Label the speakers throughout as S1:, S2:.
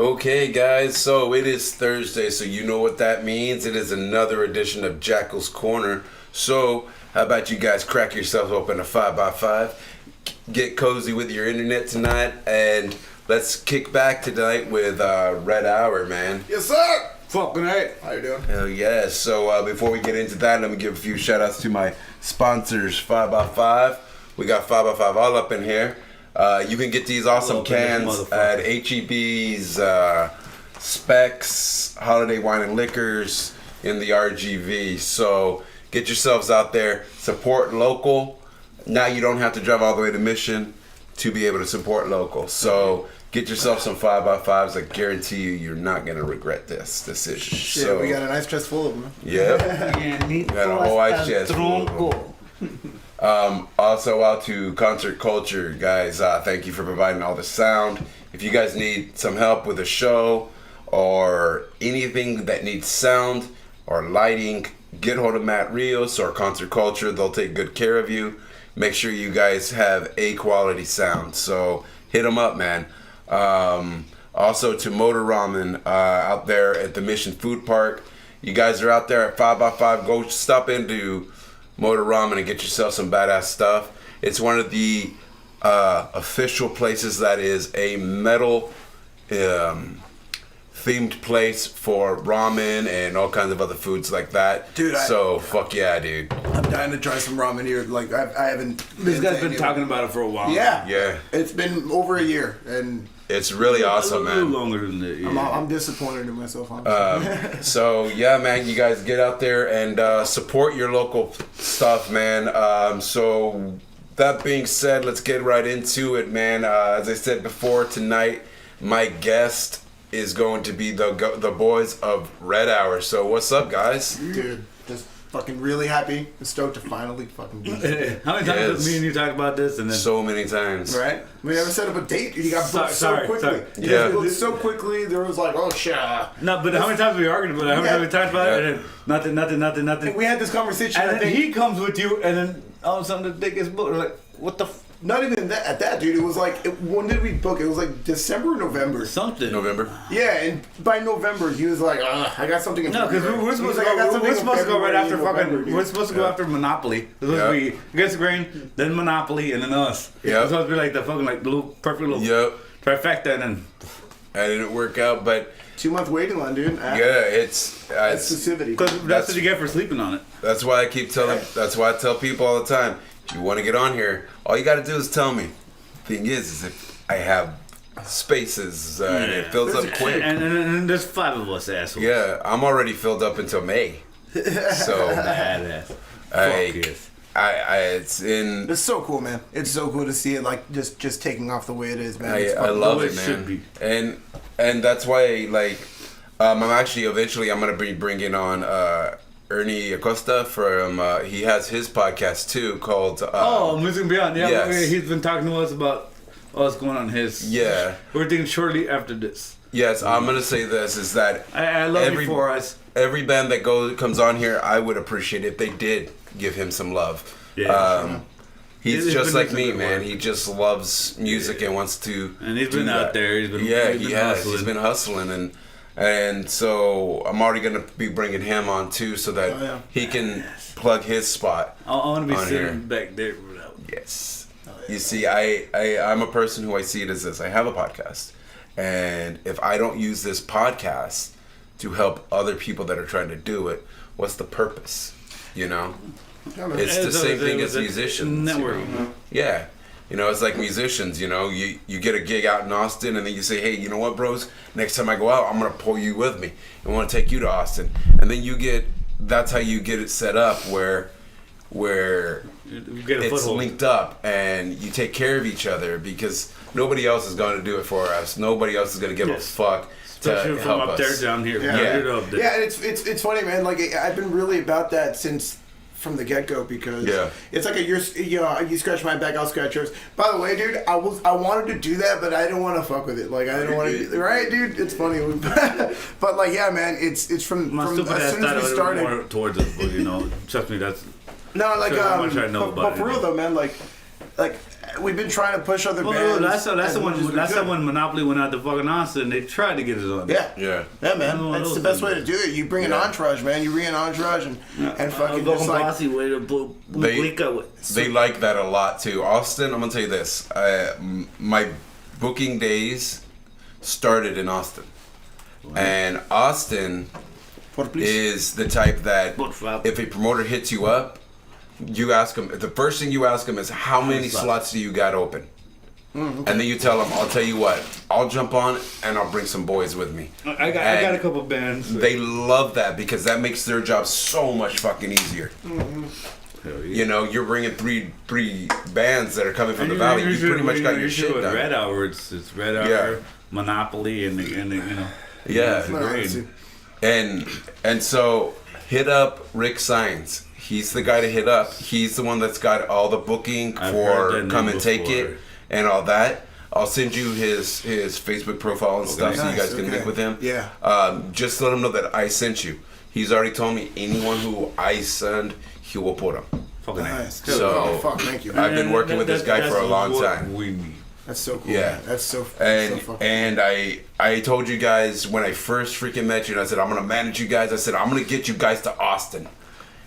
S1: Okay, guys, so it is Thursday, so you know what that means. It is another edition of Jackal's Corner. So, how about you guys crack yourselves open a 5x5, get cozy with your internet tonight, and let's kick back tonight with Red Hour, man.
S2: Yes, sir!
S3: Fucking right.
S2: How you doing?
S1: Hell yeah. So, before we get into that, let me give a few shout-outs to my sponsors, 5x5. We got 5x5 all up in here. You can get these awesome cans at HEB's, Specs, Holiday Wine and Liquors in the RGV. So get yourselves out there, support local. Now you don't have to drive all the way to Mission to be able to support local. So get yourself some 5x5s. I guarantee you're not going to regret this decision.
S2: Shit,
S1: so,
S2: we got a nice chest full of them.
S1: Yep. Got a whole ice chest full of them. Also out to Concert Culture, guys. Thank you for providing all the sound. If you guys need some help with a show or anything that needs sound or lighting, get hold of Matt Rios or Concert Culture. They'll take good care of you. Make sure you guys have A quality sound. So hit them up, man. Also to Motor Ramen out there at the Mission Food Park. You guys are out there at 5x5. Go stop into Motor Ramen and get yourself some badass stuff. It's one of the official places that is a metal themed place for ramen and all kinds of other foods like that.
S2: Dude,
S1: fuck yeah, dude.
S2: I'm dying to try some ramen here. Like, I haven't...
S3: This guy's been talking about it for a while.
S2: Yeah.
S1: Yeah.
S2: It's been over a year, and...
S1: It's really awesome,
S3: A little
S1: man.
S3: longer than that. Yeah.
S2: I'm disappointed in myself, honestly.
S1: So yeah, man, you guys get out there and support your local stuff, man. So that being said, let's get right into it, man. As I said before, tonight my guest is going to be the boys of Red Hour. So what's up, guys?
S2: Dude, just fucking really happy and stoked to finally fucking be here.
S3: How many times
S1: Yes.
S3: did me and you talk about this? And then
S1: So many times.
S2: Right? We never set up a date. You got booked so
S3: Sorry,
S2: quickly.
S3: sorry.
S2: You
S1: Yeah.
S2: got booked so quickly, there was like, oh, shit.
S3: no, but how many times we argued about it? How many times we talked about it? And then nothing.
S2: And we had this conversation,
S3: And
S2: I
S3: then
S2: think...
S3: he comes with you, and then all of a sudden the dick is booked. We're like, what the
S2: Not even that, dude. It was like, when did we book? It was like December or November.
S3: something?
S1: November.
S2: Yeah, and by November, he was like, I got something in
S3: No, because
S2: February.
S3: we're
S2: He
S3: supposed
S2: was
S3: to
S2: like, I got
S3: go.
S2: something
S3: We're
S2: in
S3: supposed to go right
S2: February
S3: after
S2: and November,
S3: fucking.
S2: dude.
S3: We're supposed to go after Monopoly. It's supposed to be Against the Grain, then Monopoly, and then us.
S1: Yep.
S3: It's supposed to be like the fucking like little perfect little
S1: Yep.
S3: trifecta, and then
S1: I didn't work out, but
S2: 2-month waiting line, dude.
S1: yeah, it's
S2: Exclusivity.
S3: because that's what you get for sleeping on it.
S1: that's why I keep telling. That's why I tell people all the time. If you want to get on here, all you got to do is tell me. Thing is if I have spaces and it fills up quick.
S3: And there's 5 of us assholes.
S1: Yeah, I'm already filled up until May. So
S3: Badass.
S1: I,
S3: Fuck yes.
S1: it's in.
S2: It's so cool, man. It's so cool to see it like just taking off the way it is, man. It's
S1: I
S2: fucking
S1: love
S3: way
S1: it,
S3: it
S1: man.
S3: should be.
S1: And that's why like I'm actually eventually I'm gonna be bringing on Ernie Acosta from he has his podcast too called
S3: Music and Beyond. Yeah,
S1: yes.
S3: he's been talking to us about what's going on his.
S1: Yeah.
S3: We're thinking shortly after this.
S1: Yes, I'm gonna say this is that
S3: I love you for us.
S1: every band that comes on here, I would appreciate if they did give him some love.
S3: Yeah.
S1: He's
S3: He's
S1: just
S3: been
S1: like
S3: doing
S1: me,
S3: some good
S1: man.
S3: work.
S1: He just loves music and wants to.
S3: And he's
S1: do
S3: been out
S1: that.
S3: there. He's been
S1: He has.
S3: hustling.
S1: He's been hustling, and so I'm already gonna be bringing him on too, so that
S2: Oh, yeah.
S1: he can plug his spot.
S3: I want to be
S1: on
S3: sitting
S1: here.
S3: back there.
S1: Yes. You see, I'm a person who I see it as this. I have a podcast. And if I don't use this podcast to help other people that are trying to do it, what's the purpose? You know?
S2: Yeah, man.
S1: It's the same thing as
S3: a
S1: musicians.
S3: network.
S1: You know? Yeah. You know, it's like musicians, you know, you get a gig out in Austin and then you say, hey, you know what, bros? Next time I go out, I'm going to pull you with me. I want to take you to Austin. And then that's how you get it set up where
S3: You get a
S1: it's
S3: foothold.
S1: linked up and you take care of each other because nobody else is going to do it for us. Nobody else is going to give
S3: Yes.
S1: a fuck
S3: Especially
S1: to
S3: from
S1: help
S3: up
S1: us.
S3: there down here.
S2: Yeah.
S3: Get it up there.
S2: Yeah, and it's funny, man. Like I've been really about that since from the get go because it's like you scratch my back, I'll scratch yours. By the way, dude, I wanted to do that, but I didn't want to fuck with it. Like I didn't want to, right, dude? It's funny, but like yeah, man, it's from
S3: My stupid
S2: as
S3: ass
S2: soon
S3: thought
S2: as
S3: it
S2: we
S3: was
S2: started.
S3: more towards it, but trust me, that's
S2: No, like
S3: Sure, how much I know about
S2: but for
S3: it.
S2: real though, man, like we've been trying to push other bands.
S3: That's the one Monopoly went out to fucking Austin. They tried to get us on.
S2: Yeah, man. That's the best way to do it. You bring an entourage, man. You bring an entourage and fucking just like.
S1: They like that a lot too. Austin, I'm gonna tell you this. My booking days started in Austin, and Austin is the type that if a promoter hits you up, you ask them. The first thing you ask them is how many slots do you got open, and then you tell them, I'll tell you what, I'll jump on and I'll bring some boys with me.
S3: I got a couple bands.
S1: They love that because that makes their job so much fucking easier. You know, you're bringing three bands that are coming from the valley. You pretty much got your shit done.
S3: Red Hour, it's Red Hour, Monopoly, and you know.
S1: Yeah. And so hit up Rick Sines. He's the guy to hit up. He's the one that's got all the booking for Come and Take It and all that. I'll send you his Facebook profile and stuff so you guys can link with him.
S2: Yeah.
S1: Just let him know that I sent you. He's already told me anyone who I send, he will put him.
S3: Fucking nice.
S1: So
S2: thank you.
S1: I've been working with this guy for a long time.
S2: That's so cool.
S1: Yeah,
S2: man. That's so.
S1: And I told you guys when I first freaking met you, and I said I'm gonna manage you guys. I said I'm gonna get you guys to Austin.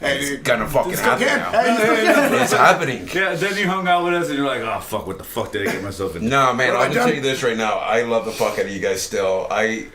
S1: And it's gonna fucking happen now. It's happening.
S3: Yeah. Then you hung out with us, and you're like, oh fuck, what the fuck did I get myself into?
S1: No, man. I'm gonna tell you this right now. I love the fuck out of you guys still. I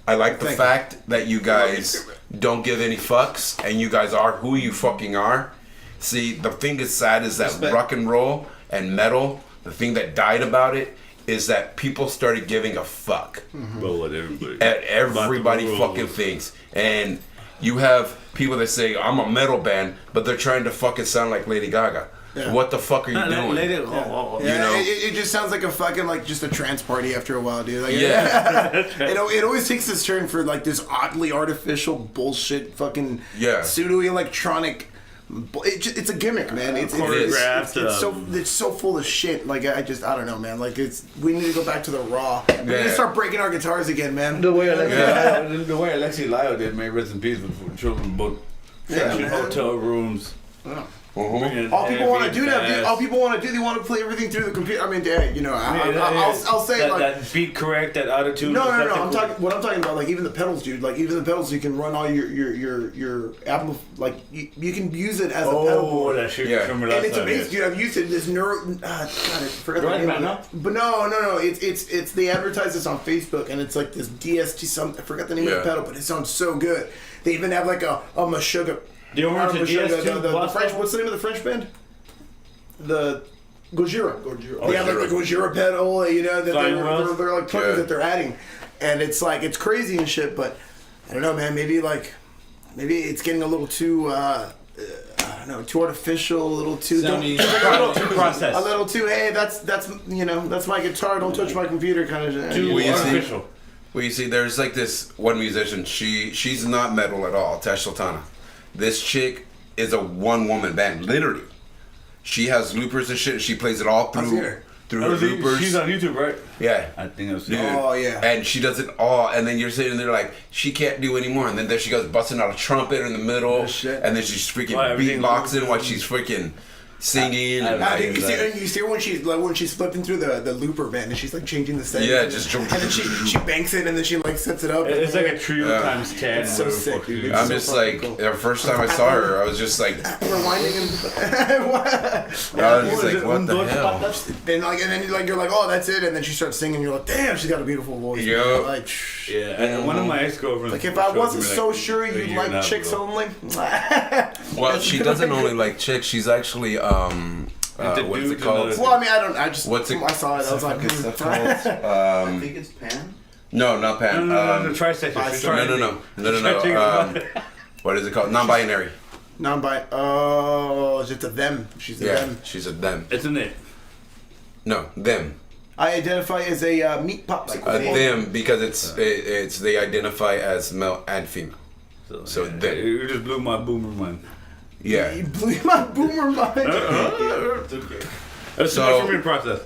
S1: like the fact that you guys don't give any fucks, and you guys are who you fucking are. See, the thing that's sad is that rock and roll and metal, the thing that died about it is that people started giving a fuck.
S3: Well, what everybody.
S1: Everybody fucking thinks. And you have people that say, I'm a metal band, but they're trying to fucking sound like Lady Gaga. Yeah. What the fuck are you doing?
S2: You know? It just sounds like a fucking like just a trance party after a while, dude. Like, it always takes this turn for like this oddly artificial bullshit, fucking pseudo electronic. It's a gimmick, man. It's so full of shit. Like I don't know, man. Like we need to go back to the raw. We need to start breaking our guitars again, man.
S3: The way Alexi Lyle did, man, rest in peace with children, both hotel rooms.
S2: Yeah. All people want to do that. All people want to do, they want to play everything through the computer. I mean, you know, I'll say
S3: that beat correct, that auto-tune.
S2: No. I'm talking about like even the pedals, dude. Like even the pedals, you can run all your Apple. Like you can use it as a pedal board.
S3: That shit. Yeah.
S2: And it's amazing, dude. I've used it. This God, I forgot the name of it. But no. It's they advertise this on Facebook, and it's like this DST. I forgot the name of the pedal, but it sounds so good. They even have like a Meshuggah.
S3: Do you remember the
S2: French? What's the name of the French band? The Gojira. They have like the Gojira pedal, you know, that they're like plugins that they're adding, and it's like it's crazy and shit. But I don't know, man. Maybe it's getting a little too. I don't know, too artificial, a little too
S3: processed,
S2: a little too. Hey, that's you know, that's my guitar. Don't touch my computer, kind of.
S3: Too artificial.
S1: Well, you see, there's like this one musician. She's not metal at all. Tash Sultana. This chick is a one-woman band, literally. She has loopers and shit. She plays it all through her loopers.
S3: She's on YouTube, right?
S1: Yeah.
S3: I think I've
S1: seen it. Oh, yeah. And she does it all, and then you're sitting there like, she can't do anymore. And then there she goes busting out a trumpet in the middle, and then she's freaking beatboxing while she's freaking singing.
S2: You see her when she's flipping through the looper band and she's like changing the setting.
S1: Yeah, just
S2: and then she banks it and then she like sets it up.
S3: It's like a trio times 10.
S2: It's so sick, dude.
S1: I'm just like the first time I saw her, I was just like
S2: rewinding
S1: I was just like, what the hell?
S2: And then you're like, oh, that's it. And then she starts singing. You're like, damn, she's got a beautiful voice.
S1: Yep.
S2: Like,
S3: and one of my ex-girlfriends.
S2: Like if I wasn't so sure you like chicks only.
S1: Well, she doesn't only like chicks. She's actually what is it called?
S2: Well, I mean, I saw it. I was like,
S4: I think it's Pan.
S1: No, not Pan.
S3: No, trisexual.
S1: No. What is it called? Non-binary.
S2: Oh, it's a them. She's a them.
S1: She's a them.
S3: It's an it.
S1: No, them.
S2: I identify as a meat popsicle.
S1: Them because it's they identify as male and female. So them.
S3: You just blew my boomer mind.
S1: Yeah.
S2: You blew my boomer mind.
S3: It's okay. That's so much for me to process.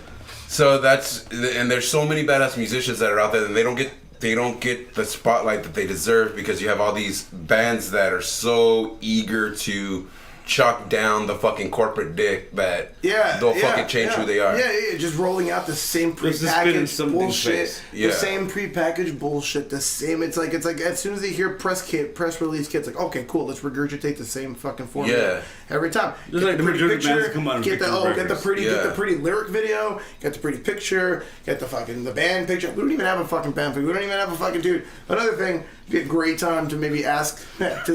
S1: So and there's so many badass musicians that are out there, and they don't get the spotlight that they deserve because you have all these bands that are so eager to chalk down the fucking corporate dick that they'll fucking change who they are.
S2: Yeah, just rolling out the same
S3: Let's just spit in
S2: prepackaged
S3: something's
S2: bullshit.
S3: face.
S2: The same prepackaged bullshit. The same. It's like as soon as they hear press release kits, like okay, cool, let's regurgitate the same fucking formula every time.
S3: Just like the majority of bands come out and
S2: get the pretty lyric video, get the pretty picture, get the band picture. We don't even have a fucking band picture. We don't even have a fucking dude. Another thing, be a great time to maybe ask turn to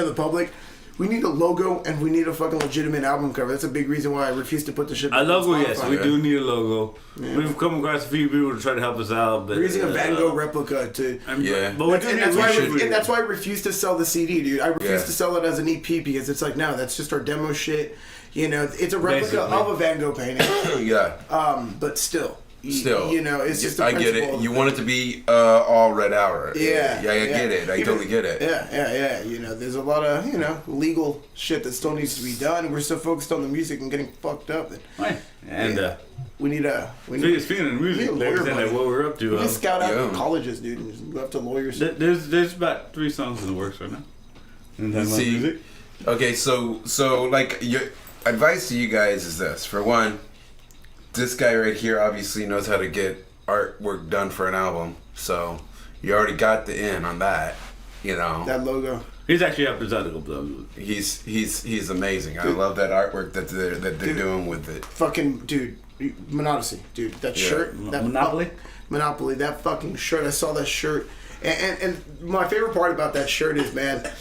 S2: the public. We need a logo and we need a fucking legitimate album cover. That's a big reason why I refuse to put the shit.
S3: A logo, yes, we do need a logo. Yeah. We've come across a few people to try to help us out. But,
S2: we're using a Van Gogh replica to. That's why I refuse to sell the CD, dude. I refuse to sell it as an EP because it's like, no, that's just our demo shit. You know, it's a replica of a Van Gogh painting. But still. You know, it's just the
S1: I get it. You want it to be all read out. I get it. I totally get it.
S2: Yeah. You know, there's a lot of, legal shit that still needs to be done. We're so focused on the music and getting fucked up. We need
S3: speaking of music, like what we're up to.
S2: We just scout out colleges, dude, and just go up to lawyers.
S3: There's about 3 songs in the works right now.
S1: See, okay, so like your advice to you guys is this: for one, this guy right here obviously knows how to get artwork done for an album, so you already got the in on that,
S2: That logo.
S3: He's actually up design a couple of them.
S1: He's amazing. Dude, I love that artwork that they're doing with it.
S2: Fucking dude, Monodyssey, dude. That shirt, that Monopoly, that fucking shirt. I saw that shirt, and my favorite part about that shirt is that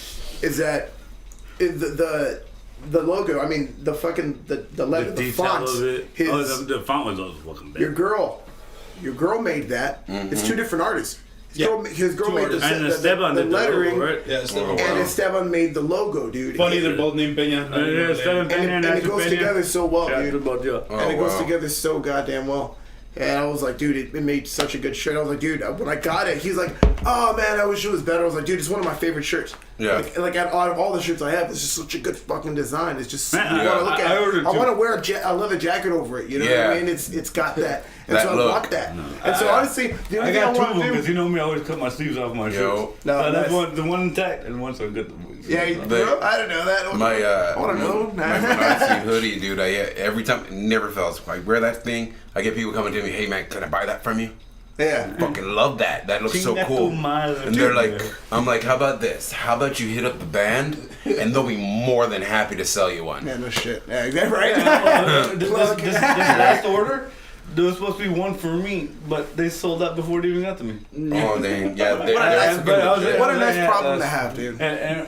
S2: the logo, I mean, the fucking the letter, the font.
S3: The font was also fucking bad.
S2: Your girl made that. Mm-hmm. It's 2 different artists. His girl made the lettering,
S3: right?
S2: And Esteban made the logo, dude.
S5: Funny, they're both named Peña.
S2: And it goes together so well, dude. And it goes together so goddamn well. And I was like, dude, it made such a good shirt. I was like, dude, when I got it, he's like, oh man, I wish it was better. I was like, dude, it's one of my favorite shirts.
S1: Yeah.
S2: Like out of all the shirts I have, it's just such a good fucking design. It's just, I want to look at it. I want to wear a leather jacket over it. You know what I mean? It's got that. And so I want that. No. And so honestly, the only thing I
S3: got 2 of them because me, I always cut my sleeves off my shirts. No, that's the one intact and one so good.
S2: Yeah, I didn't know that. I want to know.
S1: My Nazi hoodie, dude. Every time, it never fails. I wear that thing. I get people coming to me, hey man, can I buy that from you?
S2: Yeah.
S1: I fucking love that. That looks so cool. And they're like, I'm like, how about this? How about you hit up the band and they'll be more than happy to sell you one.
S2: Yeah, no shit. Yeah, exactly right.
S3: This last order, there was supposed to be one for me, but they sold out before it even got to me.
S1: Oh, dang. Yeah,
S2: what a nice problem to have, dude.
S3: And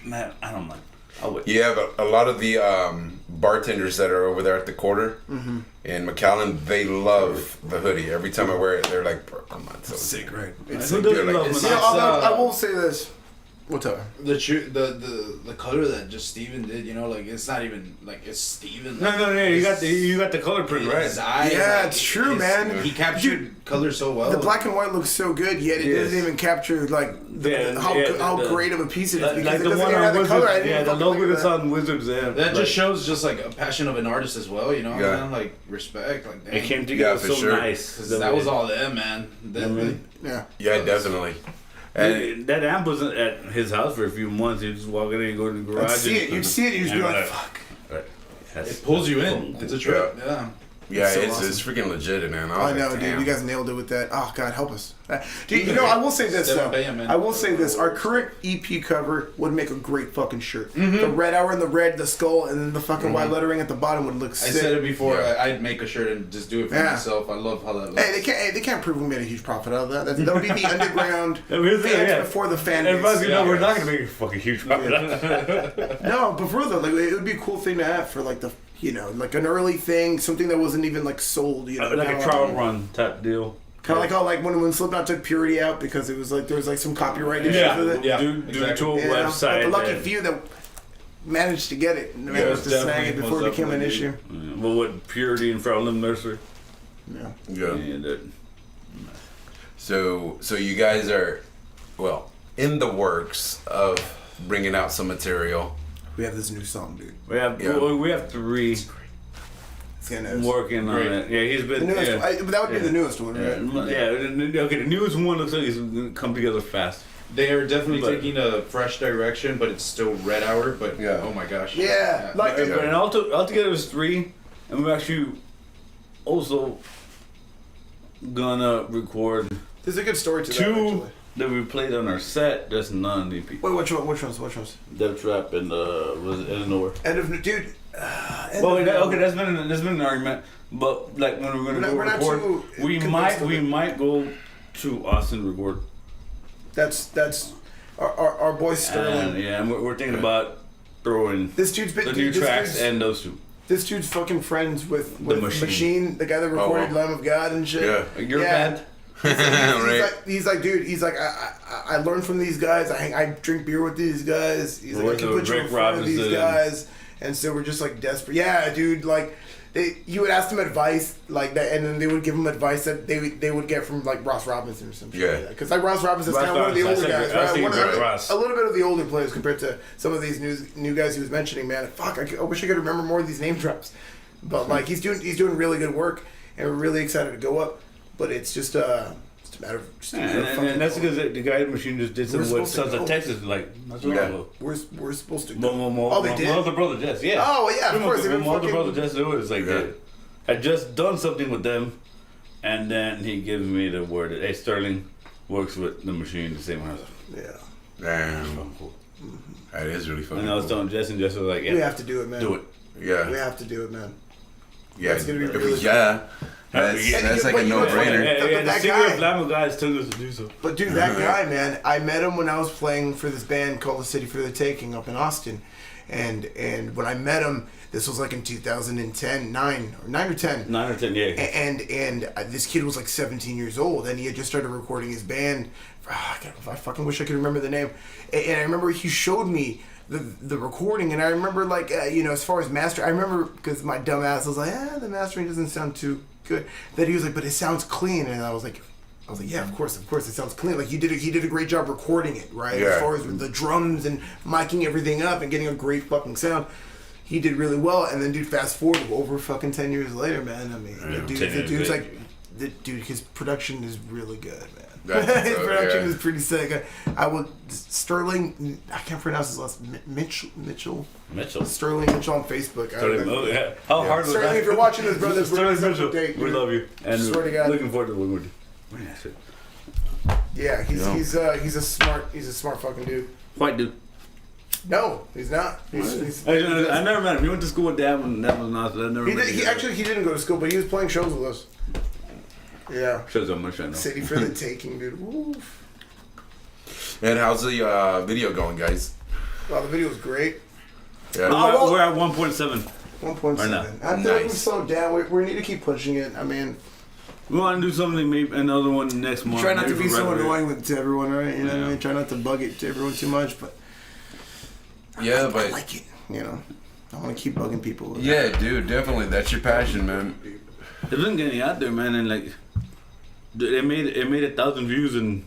S3: man, I don't mind.
S1: You have a lot of the bartenders that are over there at the quarter in McAllen. They love the hoodie. Every time I wear it, they're like, "Bro, come on, so
S2: sick, right?"
S3: It's so good.
S2: I will say this. What's up?
S5: The color that just Steven did, it's not even like it's Steven.
S3: No, you got the color print right.
S2: Yeah, it's true, man.
S5: He captured color so well.
S2: The black and white looks so good, yet it doesn't even capture how great of a piece it is because it doesn't even have the color.
S3: The logo that's on Wizards.
S5: That just shows just like a passion of an artist as well. Like respect. Like
S3: it came together so nice.
S5: That was all them, man.
S2: Yeah,
S1: definitely.
S3: And that amp wasn't at his house for a few months. He'd just walk in and go to the garage.
S2: You'd see it. You'd just be like, "Fuck!"
S5: It pulls you in. It's a trip.
S1: Yeah, it's freaking legit, man.
S2: I know, dude. You guys nailed it with that. Oh God, help us. Dude, I will say this though. I will say this. Our current EP cover would make a great fucking shirt. The red hour and the red, the skull, and then the fucking white lettering at the bottom would look sick.
S5: I said it before. I'd make a shirt and just do it for myself. I love how that looks.
S2: Hey, they can't prove we made a huge profit out of that. That'll be the underground fans before the fan base.
S3: Everybody's gonna know we're not gonna make a fucking huge profit out of that.
S2: No, but for real though, it would be a cool thing to have for like the. Like an early thing, something that wasn't even like sold,
S3: like a trial run type deal.
S2: Kind of like how when Slipknot took Purity out because it was like there was like some copyright issues with it.
S3: Yeah, due to a website.
S2: But the lucky few that managed to get it, managed to snag it before it became an issue.
S3: Well, what Purity and Frau Lim Nursery?
S2: Yeah.
S1: So you guys are, in the works of bringing out some material.
S2: We have this new song, dude.
S3: We have 3. Working on it. Yeah, he's been.
S2: The newest, that would be the newest one, right?
S3: The newest one looks like he's gonna come together fast.
S5: They are definitely
S3: But-
S5: taking a fresh direction, but it's still Red Hour. But
S1: Yeah.
S5: oh my gosh.
S2: Yeah, like
S3: But and altogether it's 3, and we're actually also gonna record
S2: there's a good story to that.
S3: 2
S2: Actually.
S3: that we played on our set. That's non-EP.
S2: Wait, which ones?
S3: Death Trap and was it End of Nowhere?
S2: End of dude.
S3: Well, okay, that's been an argument, but like when we're gonna
S2: We're not
S3: record,
S2: too
S3: we
S2: convinced of it.
S3: might go to Austin record.
S2: That's our boy Sterling.
S3: And, yeah, and we're thinking about throwing
S2: This dude's been
S3: the new
S2: this
S3: tracks
S2: dude's-
S3: and those 2.
S2: This dude's fucking friends with
S3: Machine.
S2: Machine, the guy that recorded
S1: wow.
S2: Lamb of God and shit.
S1: Yeah.
S3: Your
S2: Yeah.
S3: band?
S1: Right.
S2: He's like, dude. He's like, I learned from these guys. I drink beer with these guys. He's like, I can put you in
S3: Rick
S2: front of these
S3: Robinson.
S2: guys, and so we're just like desperate. Yeah, dude. Like, you would ask them advice like that, and then they would give them advice that they would get from like Ross Robinson or something.
S1: Yeah.
S2: Because like Ross Robinson's
S3: Ross
S2: kind of one of the
S3: Robinson,
S2: older
S3: I was
S2: guys, right?
S3: thinking
S2: One of the-
S3: about Ross.
S2: a little bit of the older players compared to some of these new guys he was mentioning. Man, fuck, I wish I could remember more of these name drops. But like he's doing really good work, and we're really excited to go up. But it's just a matter of just
S3: And that's because the guy at the Machine just did something
S2: We're
S3: with
S2: supposed to
S3: Sons of
S2: go.
S3: Texas, like not so long
S1: Yeah.
S3: ago.
S2: we're supposed to go.
S3: Oh,
S2: they did?
S3: My other brother Jess, yeah.
S2: Oh, yeah, of course, they
S3: My
S2: were
S3: other
S2: fucking-
S3: brother Jess, it was like
S1: Yeah.
S3: I just done something with them, and then he gives me the word that hey Sterling works with the Machine the same way. I was like,
S2: Yeah,
S1: Damn.
S3: cool.
S1: That is really fucking
S3: And I was
S1: cool.
S3: telling Jess, and Jess was like, yeah,
S2: we have to do it, man.
S3: do it.
S1: Yeah.
S2: We have to do it, man.
S1: Yeah.
S2: It's gonna be
S1: If we-
S2: really-
S1: yeah. That's,
S3: Yeah.
S1: that's like
S2: But
S1: a
S2: you know what's funny?
S1: no-brainer.
S3: Yeah, the
S2: that
S3: singer
S2: guy-
S3: of Lamb of God told us to do so.
S2: But dude, that guy, man, I met him when I was playing for this band called The City for the Taking up in Austin, and when I met him, this was like in 2010, 9 or 10.
S3: 9 or 10, yeah.
S2: And this kid was like 17 years old, and he had just started recording his band. I fucking wish I could remember the name. And I remember he showed me the recording, and I remember like as far as master, I remember because my dumb ass was like, the mastering doesn't sound too good. That he was like, but it sounds clean, and I was like, yeah, of course, it sounds clean. Like he did a great job recording it, right?
S1: Yeah.
S2: As far as the drums and micing everything up and getting a great fucking sound. He did really well, and then dude, fast forward over fucking 10 years later, man. I mean,
S3: Yeah,
S2: the
S3: 10 years
S2: dude's
S3: later.
S2: like, his production is really good, man.
S1: That's
S2: His
S1: so,
S2: production
S1: yeah.
S2: is pretty sick. I would Sterling. I can't pronounce his last Mitchell.
S3: Mitchell.
S2: Sterling Mitchell on Facebook.
S3: Sterling, yeah. How hard was
S2: Sterling,
S3: that?
S2: if you're watching this, brother,
S3: Sterling
S2: we're
S3: Mitchell,
S2: update,
S3: we
S2: dude.
S3: love you. And
S2: Swear to God.
S3: looking forward to what we're doing.
S2: Yeah, he's a smart fucking dude.
S3: White dude.
S2: No, he's not. He's
S3: I never met him. He went to school with Dad when that was not. I never met him.
S2: he didn't go to school, but he was playing shows with us. Yeah.
S3: Shows how much I know.
S2: City for the Taking, dude. Woof.
S1: And how's the video going, guys?
S2: Wow, the video was great.
S1: Yeah.
S3: We're at 1.7.
S2: 1.7.
S3: Right now.
S2: I feel like we
S1: Nice.
S2: slowed down. We need to keep pushing it. I mean,
S3: We want to do something, maybe another one next month.
S2: try not to
S3: maybe
S2: be
S3: for
S2: so
S3: Red Hour.
S2: annoying to everyone, right? You know what I
S3: Yeah.
S2: mean? Try not to bug it to everyone too much, but
S1: Yeah,
S2: I
S1: but
S2: like it. You know, I want to keep bugging people.
S1: yeah, dude, definitely. That's your passion, man.
S3: It been getting out there, man, and like it made 1,000 views in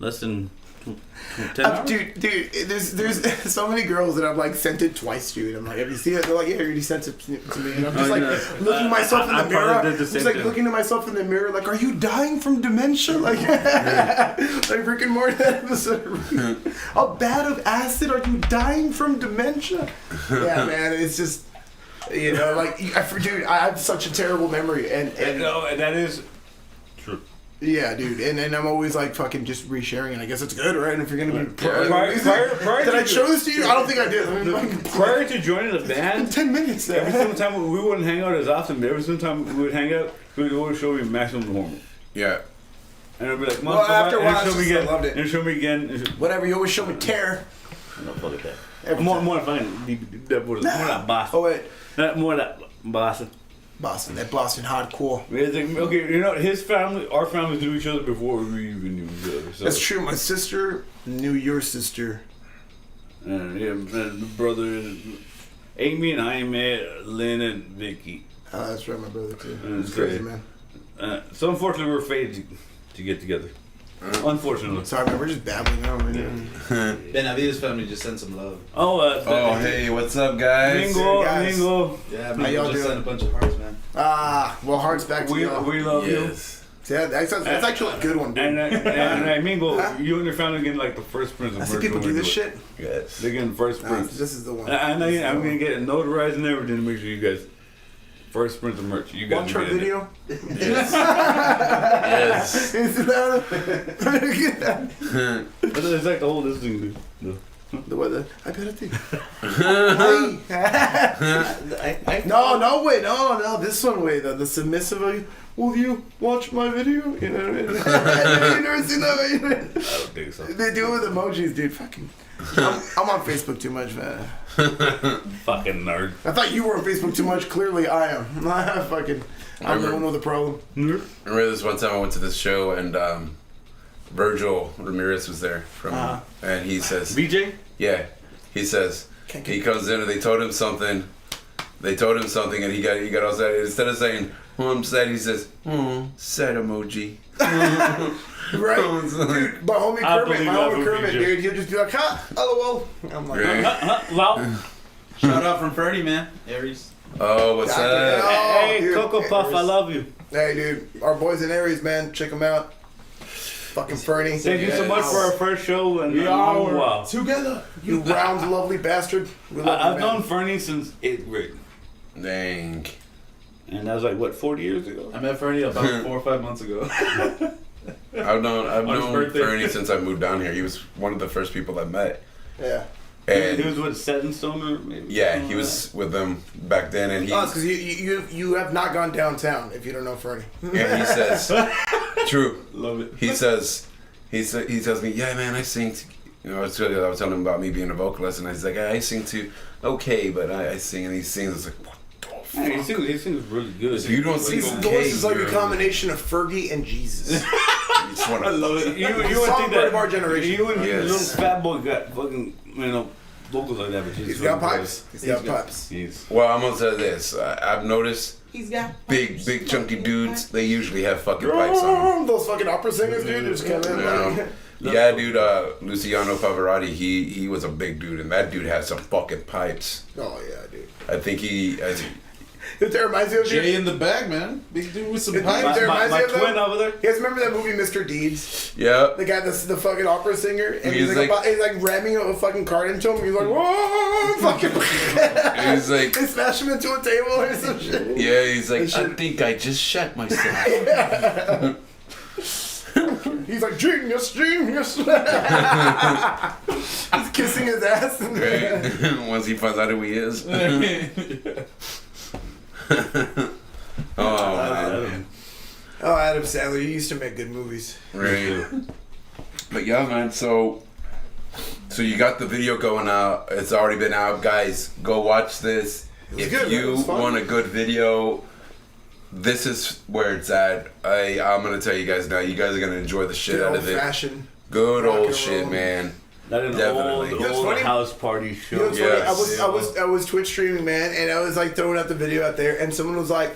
S3: less than 10 hours.
S2: Dude, there's so many girls that I've like sent it twice, dude. I'm like, have you seen it? They're like, yeah, you already sent it to me. And I'm just
S3: Oh,
S2: like
S3: yeah.
S2: looking myself in
S3: I
S2: the mirror.
S3: probably did the
S2: I'm
S3: same
S2: just like
S3: thing.
S2: looking at myself in the mirror, like, are you dying from dementia? Like, like Rick and Morty that episode. How bad of acid are you dying from dementia? Yeah, man, it's just. Like, dude, I have such a terrible memory, and
S3: No, and that is true.
S2: yeah, dude, and I'm always like fucking just resharing, and I guess it's good, right? And if you're gonna be
S3: Prior
S2: did I
S3: to-
S2: show this to you? I don't think I did. I mean, like,
S3: Prior to joining the
S2: in
S3: band,
S2: 10 minutes there.
S3: every single time we wouldn't hang out as often, but every single time we would hang out, we would always show me Maximum Hormone.
S1: Yeah.
S3: And I'd be like,
S2: Well, after a while,
S3: and
S2: it's
S3: show me
S2: just- I
S3: again,
S2: loved it.
S3: and show me again. And show,
S2: Whatever, you always show me tear.
S3: no, fuck that.
S2: Every
S3: More
S2: time.
S3: fine. More that boss.
S2: Oh wait,
S3: More that boss.
S2: Boston, that Boston hardcore.
S3: Okay, his family, our families knew each other before we even knew each other. So.
S2: That's true. My sister knew your sister.
S3: And and the brother, Amy and I met Lynn and Vicky.
S2: Oh, that's right, my brother too.
S3: That's
S2: It's crazy,
S3: great.
S2: man.
S3: So unfortunately, we're fated to get together. Unfortunately.
S2: Sorry, man. We're just babbling now. Man.
S5: Benavides family just sent some love.
S1: Oh, hey, what's up, guys?
S3: Mingo,
S2: Guys.
S3: Mingo.
S5: Yeah,
S2: How
S5: man,
S2: y'all
S5: just
S2: doing?
S5: sent a bunch of hearts, man.
S2: Well, hearts back to
S3: We
S2: y'all.
S3: love
S1: Yes.
S2: See, that's actually a good one, dude.
S3: And I mean, you and your family getting like the first Prince of
S2: I see
S3: Merch.
S2: people do this shit.
S1: Yes.
S3: They're getting the first Prince.
S2: This is the one.
S3: I know I'm gonna get it notarized and everything to make sure you guys first Prince of Merch. You guys
S2: Watch our video.
S1: Yes.
S2: Is that
S3: It's like the whole this thing, dude.
S2: the weather? I better think. No, wait, no. This one, wait. The submissive. Will you watch my video? You know what I mean? You never seen that?
S3: I don't think so.
S2: They do it with emojis, dude. Fucking. I'm on Facebook too much, man.
S3: Fucking nerd.
S2: I thought you were on Facebook too much. Clearly, I am. I'm the one with the problem.
S3: Nerd.
S1: Remember this one time I went to this show and Virgil Ramirez was there and he says,
S3: BJ?
S1: yeah, he says, he comes in and they told him something and he got all sad. Instead of saying, I'm sad, he says, sad emoji.
S2: Right? Dude, my homie Kermit, dude, he'll just be like, LOL. I'm like,
S3: Wow.
S4: Shout out from Ferdy, man. Aries.
S1: Oh, what's that?
S3: Hey,
S2: dude,
S3: Cocoa Puff, I love you.
S2: Hey, dude, our boys in Aries, man, check them out. Fucking Fernie.
S3: Thank you so much for our first show. And wow.
S2: Together. You round, lovely bastard. We love you,
S3: I've
S2: man.
S3: known Fernie since 8th grade.
S1: Dang.
S3: And that was like, what, 40 years ago?
S4: I met Ferdy about 4 or 5 months ago.
S1: I've known
S4: his birthday.
S1: Fernie since I moved down here. He was one of the first people I met.
S2: Yeah.
S1: And
S3: He was with Set in Stone or maybe?
S1: yeah, he was with them back then, and he
S2: Oh, it's because you have not gone downtown if you don't know Fernie.
S1: and he says, true.
S3: Love it.
S1: He tells me, yeah, man, I sing. I was telling him about me being a vocalist, and I was like, I sing too. Okay, but I sing, and he sings. It's like, what the fuck?
S3: Hey, he sings really good.
S1: If you don't sing
S2: His
S1: okay,
S2: voice is like a
S1: you're-
S2: combination of Fergie and Jesus.
S1: You just wanna,
S3: I love it. You would
S2: Songbird
S3: think that
S2: of our generation.
S3: You and
S1: Yes.
S3: little fat boy got fucking, vocals like that, but
S2: He's got pipes. He's got pipes.
S1: Well, I'm gonna say this. I've noticed
S2: He's got
S1: big chunky dudes. They usually have fucking pipes on.
S2: Those fucking opera singers, dude, just come in.
S1: Yeah. Yeah, dude. Luciano Pavarotti. He was a big dude, and that dude had some fucking pipes.
S2: Oh yeah, dude.
S1: I think
S2: That reminds me of
S5: Jay in the bag, man. Big dude with some
S2: It-
S5: pipes.
S2: there reminds
S3: My
S2: me of
S3: twin
S2: them.
S3: over there.
S2: You guys remember that movie Mr. Deeds?
S1: yeah.
S2: The guy that's the fucking opera singer, and he's
S1: Music.
S2: like ramming a fucking card into him. He's like, whoa, fucking.
S1: And he's like,
S2: They smash him into a table or some shit.
S1: yeah. He's like,
S2: That shit-
S1: I think I just shot myself.
S2: He's like, genius. He's kissing his ass.
S1: Right? Once he finds out who he is. Oh man.
S2: Oh, Adam Sandler, he used to make good movies.
S1: Right. But yeah, man. So you got the video going out. It's already been out, guys. Go watch this.
S2: was
S1: If
S2: good, man. It
S1: you
S2: was fun.
S1: want a good video, this is where it's at. I'm gonna tell you guys now. You guys are gonna enjoy the shit
S2: Good
S1: out
S2: old
S1: of it.
S2: fashioned.
S1: Good
S2: rock
S1: old
S2: and
S1: shit,
S2: roll.
S1: man.
S3: That is
S1: Definitely.
S3: old,
S1: You
S2: know
S3: old
S2: what's funny?
S3: house party show.
S2: You know what's
S1: Yes.
S2: funny? I was Twitch streaming, man, and I was like throwing out the video out there, and someone was like,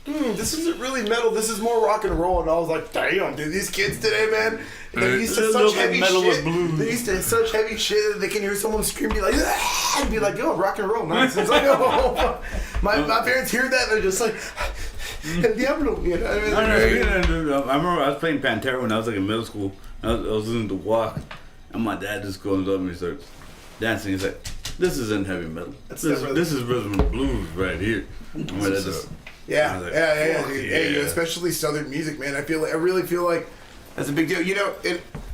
S2: this isn't really metal, this is more rock and roll. And I was like, damn, dude, these kids today, man, they're used to
S3: A little
S2: such
S3: bit
S2: heavy
S3: metal with
S2: shit.
S3: blues.
S2: They're used to such heavy shit that they can hear someone scream, be like, ah, and be like, yo, rock and roll, nice. It's like, oh, my parents hear that, they're just like, El Diablo, you know what I mean?
S3: I remember I was playing Pantera when I was like in middle school. I was listening to Walk, and my dad just goes up and he starts dancing. He's like, "This isn't heavy metal. This is rhythm and blues right here." And my dad just,
S2: Yeah,
S3: I was like,
S2: yeah,
S3: fuck
S2: dude. Hey,
S3: yeah.
S2: especially Southern music, man. I really feel like that's a big deal. You know,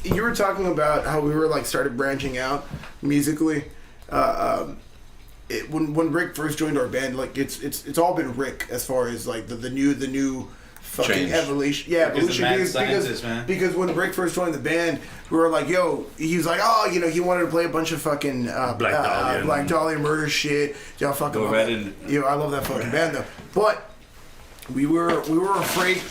S2: you were talking about how we were like started branching out musically. When Rick first joined our band, like it's all been Rick as far as like the new fucking
S1: Change.
S2: evolution. Yeah,
S4: He's a mad
S2: evolution
S4: scientist, man.
S2: because when Rick first joined the band, we were like, yo, he was like, oh, you know, he wanted to play a bunch of fucking Black Dahlia murder shit. Y'all fucking
S3: Go
S2: love
S3: right
S2: that.
S3: in.
S2: Yo, I love that fucking band though. But we were afraid.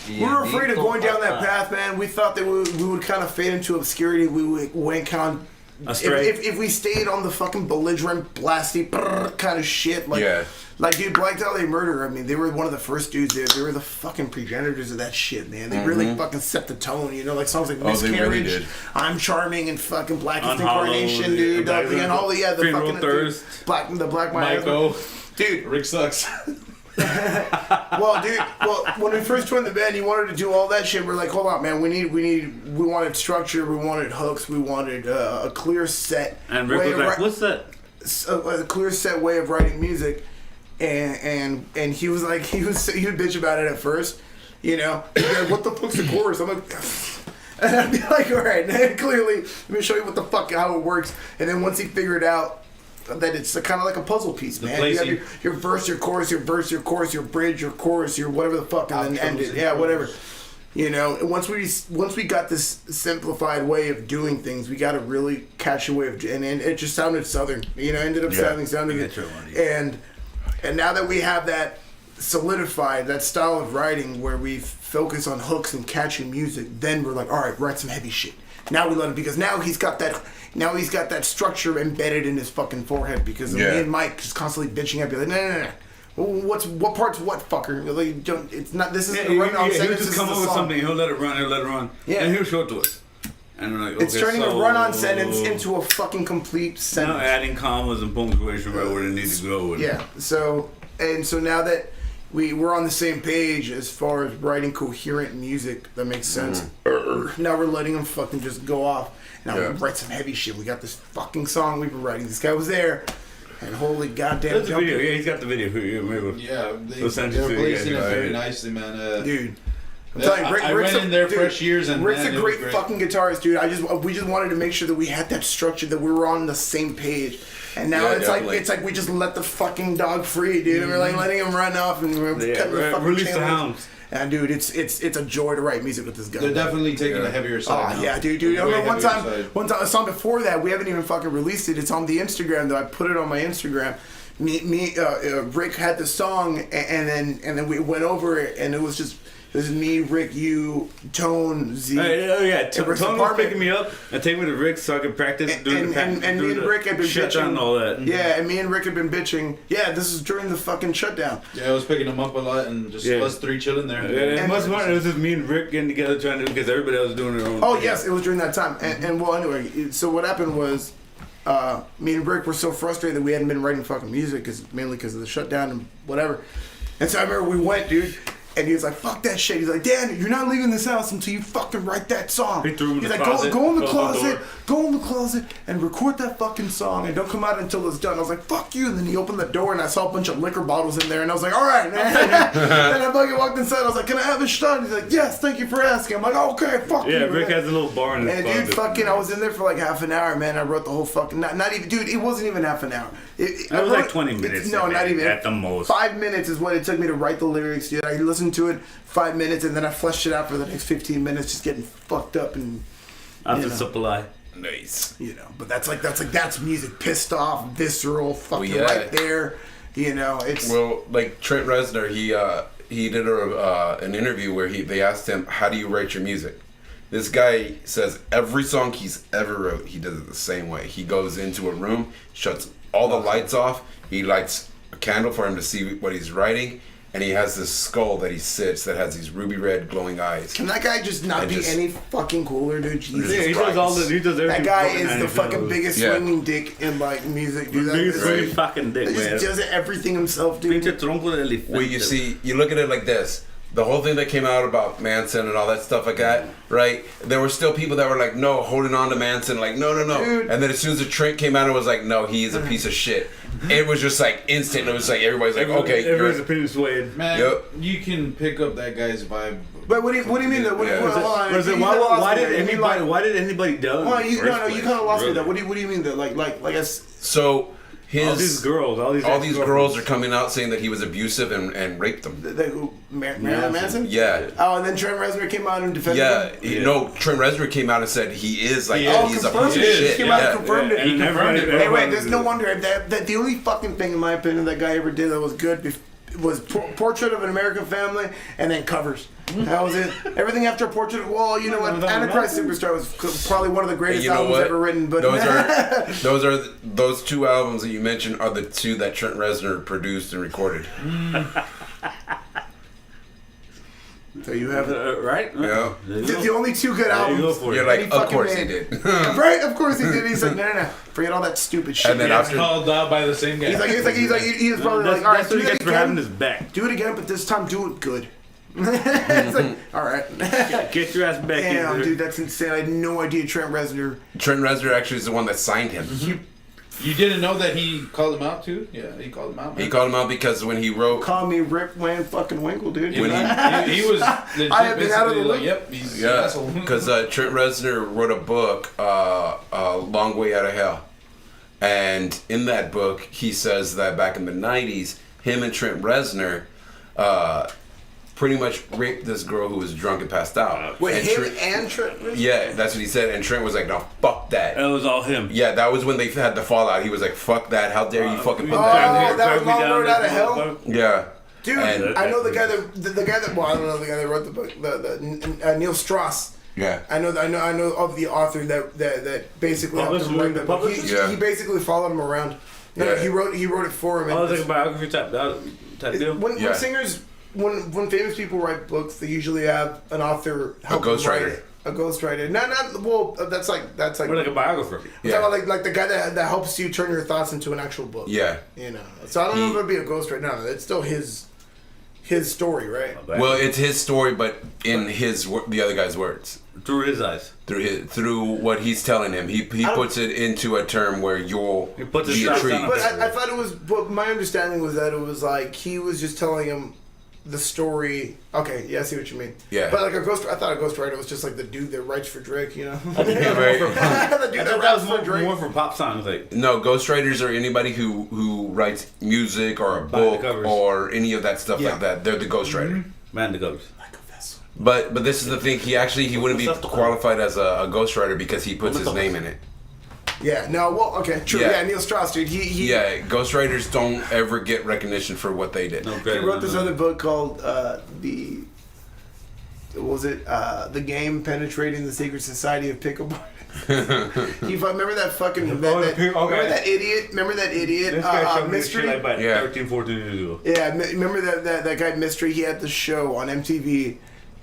S2: We were afraid of going down that path, man. We thought that we would kind of fade into obscurity. We went kind of
S3: Astray.
S2: if we stayed on the fucking belligerent, blasty kind of shit, like,
S1: Yeah.
S2: like dude, Black Dahlia Murder. I mean, they were one of the first dudes. They were the fucking progenitors of that shit, man. They really fucking set the tone. You know, like songs like
S1: Oh, they really
S2: Miscarriage,
S1: did.
S2: I'm Charming, and fucking Blackest
S3: Unhallowed,
S2: Incarnation, dude.
S3: Black
S2: And all the
S3: Funeral
S2: fucking
S3: Thirst,
S2: the Black
S5: Michael.
S2: dude.
S5: Rick sucks.
S2: Well, dude. Well, when we first joined the band, he wanted to do all that shit. We're like, hold on, man. We wanted structure. We wanted hooks. We wanted a clear set.
S3: And Rick was like, "What's that?"
S2: A clear set way of writing music, and he was like, he would bitch about it at first, you know. He'd be like, what the fuck's the chorus? I'm like, and I'd be like, all right, clearly, let me show you what the fuck how it works. And then once he figured out that it's kind of like a puzzle piece, man. You have your verse, your chorus, your verse, your chorus, your bridge, your chorus, your whatever the fuck, and then end it. Yeah, whatever. You know, and once we got this simplified way of doing things, we got a really catchy way of, and it just sounded southern. You know, ended up sounding good. And now that we have that solidified, that style of writing where we focus on hooks and catchy music, then we're like, all right, write some heavy shit. Now we let him, because now he's got that structure embedded in his fucking forehead, because me and Mike just constantly bitching at me like, no. What part's what, fucker? Like, don't, it's not. This isn't a run-on sentence.
S3: He'll just come up with something. He'll let it run. Yeah. And he'll show it to us. And we're like, okay,
S2: it's turning a run-on sentence into a fucking complete sentence.
S3: Now adding commas and punctuation right where they need to go.
S2: Yeah. So now that we're on the same page as far as writing coherent music that makes sense. Now we're letting them fucking just go off. Now we write some heavy shit. We got this fucking song we've been writing. This guy was there. And holy goddamn!
S3: There's a video. Yeah, he's got the video.
S5: They're placing it very nicely, man.
S2: Dude, I'm telling you,
S5: I went in there fresh years, and
S2: Rick's a great fucking guitarist, dude. We just wanted to make sure that we had that structure, that we were on the same page. And now it's like we just let the fucking dog free, dude. And we're like letting him run off, and we're cutting the fucking
S3: release the hounds.
S2: And dude, it's a joy to write music with this guy.
S5: They're definitely taking a heavier side.
S2: Oh yeah, dude. I remember one time, a song before that, we haven't even fucking released it. It's on the Instagram though. I put it on my Instagram. Rick had the song, and then we went over it, and it was me, Rick, you, Tone, Z.
S3: Tone was picking me up and taking me to Rick so I could practice doing
S2: and me and Rick had been bitching
S3: and all that.
S2: Yeah, and me and Rick had been bitching. Yeah, this is during the fucking shutdown.
S5: Yeah, I was picking him up a lot, and just us three chilling there.
S3: Yeah, it was just me and Rick getting together trying to, because everybody else was doing their own.
S2: Oh yes, it was during that time. And well, anyway, so what happened was, me and Rick were so frustrated that we hadn't been writing fucking music, mainly because of the shutdown and whatever. And so I remember we went, dude. And he was like, fuck that shit. He's like, Dan, you're not leaving this house until you fucking write that song.
S3: He threw him in
S2: He's
S3: the
S2: like,
S3: closet,
S2: go in the closet and record that fucking song and don't come out until it's done. I was like, fuck you. And then he opened the door and I saw a bunch of liquor bottles in there and I was like, all right, man. And I fucking walked inside. I was like, can I have a shot? He's like, yes, thank you for asking. I'm like, okay, fuck you.
S3: Yeah, Rick has a little bar in his closet.
S2: And dude, fucking, I was in there for like half an hour, man. I wrote the whole fucking, not even, dude, it wasn't even half an hour.
S3: It was like 20 minutes.
S2: No, not even.
S3: At the most.
S2: 5 minutes is what it took me to write the lyrics, dude. I listened to it 5 minutes and then I fleshed it out for the next 15 minutes, just getting fucked up and
S3: after supply.
S1: Nice.
S2: You know, but that's music, pissed off, visceral, fucking right there. You know, it's
S1: like Trent Reznor. He did an interview where they asked him, "How do you write your music?" This guy says every song he's ever wrote, he does it the same way. He goes into a room, shuts all the lights off. He lights a candle for him to see what he's writing. And he has this skull that he sits that has these ruby red glowing eyes.
S2: Can that guy just not be any fucking cooler, dude? Jesus
S3: Christ.
S2: He
S3: does everything.
S2: That guy is the fucking biggest swinging dick in like music, dude.
S3: Biggest swinging fucking dick, man.
S2: He just does everything himself, dude.
S1: Well, you see, you look at it like this. The whole thing that came out about Manson and all that stuff like that, right? There were still people that were like, no, holding on to Manson, like, no.
S2: Dude.
S1: And then as soon as the Trent came out, it was like, no, he is a piece of shit. It was just like instant. It was like everybody's like, okay.
S3: Everybody's opinion swayed.
S5: Man, you can pick up that guy's vibe.
S2: But what do you mean though?
S3: Why did anybody do it?
S2: Well, you kind of lost me though. What do you mean though? Like
S1: so.
S3: All these girls
S1: are coming out saying that he was abusive and raped them.
S2: Marilyn Manson?
S1: Yeah.
S2: Oh, and then Trent Reznor came out and defended him?
S1: No, Trent Reznor came out and said he is like, he's a piece of shit.
S2: He came out and confirmed it.
S3: He confirmed it.
S2: Hey, wait, there's no wonder. That the only fucking thing, in my opinion, that guy ever did that was good was Portrait of an American Family and then covers. That was it. Everything after Portrait of, well, you know what? Antichrist Superstar was probably one of the greatest albums ever written. But
S1: those two albums that you mentioned are the two that Trent Reznor produced and recorded.
S2: There you have it.
S3: Right?
S1: Yeah.
S2: The only two good
S3: There you
S2: albums.
S3: go for
S1: You're
S3: it.
S1: like,
S2: He
S1: of
S2: fucking
S1: course he
S2: made.
S1: did.
S2: Right? Of course he did. He's like, no. Forget all that stupid shit.
S1: And then
S5: He
S1: after-
S5: gets called out by the same guy.
S2: He was probably like, all right,
S3: That's
S2: do
S3: what he
S2: that
S3: gets for having
S2: again.
S3: his back.
S2: Do it again, but this time do it good. It's like, all right.
S3: Get your ass back in
S2: Damn,
S3: there.
S2: dude, that's insane. I had no idea Trent Reznor.
S1: Trent Reznor actually is the one that signed him.
S5: You didn't know that he called him out too? Yeah, he called him out. Man.
S1: He called him out because when he wrote,
S2: Call me Rip Van fucking Winkle, dude.
S1: When
S5: he was legit
S2: I have been out of the
S5: basically like,
S2: loop.
S5: yep, he's an
S1: yeah,
S5: asshole.
S1: because Trent Reznor wrote a book, Long Way Out of Hell, and in that book he says that back in the '90s, him and Trent Reznor pretty much raped this girl who was drunk and passed out.
S2: Wait,
S1: and
S2: him
S1: Trent,
S2: and Trent Reznor?
S1: yeah, that's what he said, and Trent was like, "No, fuck that."
S3: That was all him.
S1: Yeah, that was when they had the fallout. He was like, "Fuck that! How dare you fucking put
S2: Oh,
S1: that?"
S2: that was
S3: Drag me
S2: Long
S3: down
S2: Road
S3: this
S2: Out of Hell?
S3: motherfucker.
S1: Yeah,
S2: Dude,
S1: And-
S2: I know the guy that well, I don't know the guy that wrote the book, the Neil Strauss.
S1: yeah.
S2: I know of the author that basically helped him write that book.
S1: Yeah.
S2: He basically followed him around. No,
S1: Yeah.
S2: he wrote it for him.
S3: Oh,
S2: and
S3: it's like a biography type deal.
S2: when
S1: Yeah.
S2: singers, when famous people write books, they usually have an author help them
S1: ghostwriter.
S2: write it. A ghostwriter. Not well. That's like
S3: Or like a biographer.
S2: I'm talking about like the guy that helps you turn your thoughts into an actual book.
S1: Yeah.
S2: You know. So I don't know if it'd be a ghostwriter. No, it's still his story, right?
S1: Well, it's his story, but in the other guy's words,
S3: Through his eyes.
S1: through what he's telling him, he puts it into a term where you'll
S3: He puts his
S1: be
S3: thoughts
S1: intrigued.
S3: on
S2: But I thought it was. But my understanding was that it was like he was just telling him the story. Okay, yeah, I see what you mean.
S1: Yeah.
S2: But like I thought a ghostwriter was just like the dude that writes for Drake, you know.
S1: Right.
S2: The dude
S3: I
S2: that
S3: thought that
S2: raps
S3: was
S2: for Drake.
S3: more for pop songs. Like,
S1: No, ghostwriters are anybody who writes music or a
S3: Behind the
S1: book
S3: covers.
S1: or any of that stuff
S2: Yeah.
S1: like that. They're the ghostwriter.
S3: man, the ghost.
S2: Like a vessel.
S1: But this is the thing. He wouldn't be qualified as a ghostwriter because he puts his name in it.
S2: Yeah. No. Well. Okay. True.
S1: Yeah.
S2: Yeah. Neil Strauss, dude. He
S1: Yeah, ghostwriters don't ever get recognition for what they did.
S3: No,
S2: He
S3: great.
S2: wrote this other book called the Game Penetrating the Secret Society of Pickup Artists. Remember that fucking remember that idiot? Remember that idiot?
S3: This guy showed me
S2: Mystery.
S3: shit like about
S1: Yeah.
S3: 13, 14 years ago.
S2: Yeah, remember that guy Mystery? He had the show on MTV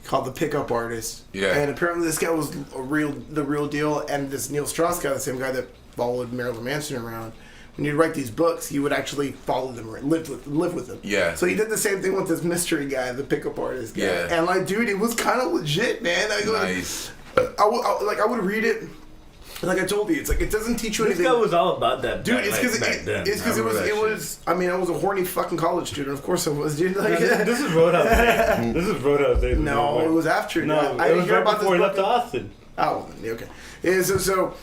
S2: called The Pickup Artist.
S1: Yeah.
S2: And apparently this guy was the real deal. And this Neil Strauss guy, the same guy that followed Marilyn Manson around, when he'd write these books, he would actually follow them or live with them.
S1: Yeah.
S2: So he did the same thing with this Mystery guy, the Pickup Artist guy.
S1: Yeah.
S2: And like, dude, it was kind of legit, man. Like,
S1: Nice.
S2: I would read it. Like I told you, it's like it doesn't teach you
S3: This
S2: anything.
S3: guy was all about that.
S2: Dude,
S3: back,
S2: it's because
S3: back then.
S2: it
S1: I remember that
S2: was. I mean, I was a horny fucking college student. Of course, I was, dude. Like,
S3: This is Roadhouse days. This is Roadhouse days.
S2: no, it was after.
S3: No,
S2: I
S3: it
S2: didn't
S3: was
S2: hear
S3: right
S2: about
S3: before he
S2: this
S3: left to
S2: book.
S3: Austin.
S2: Oh, okay. Yeah, so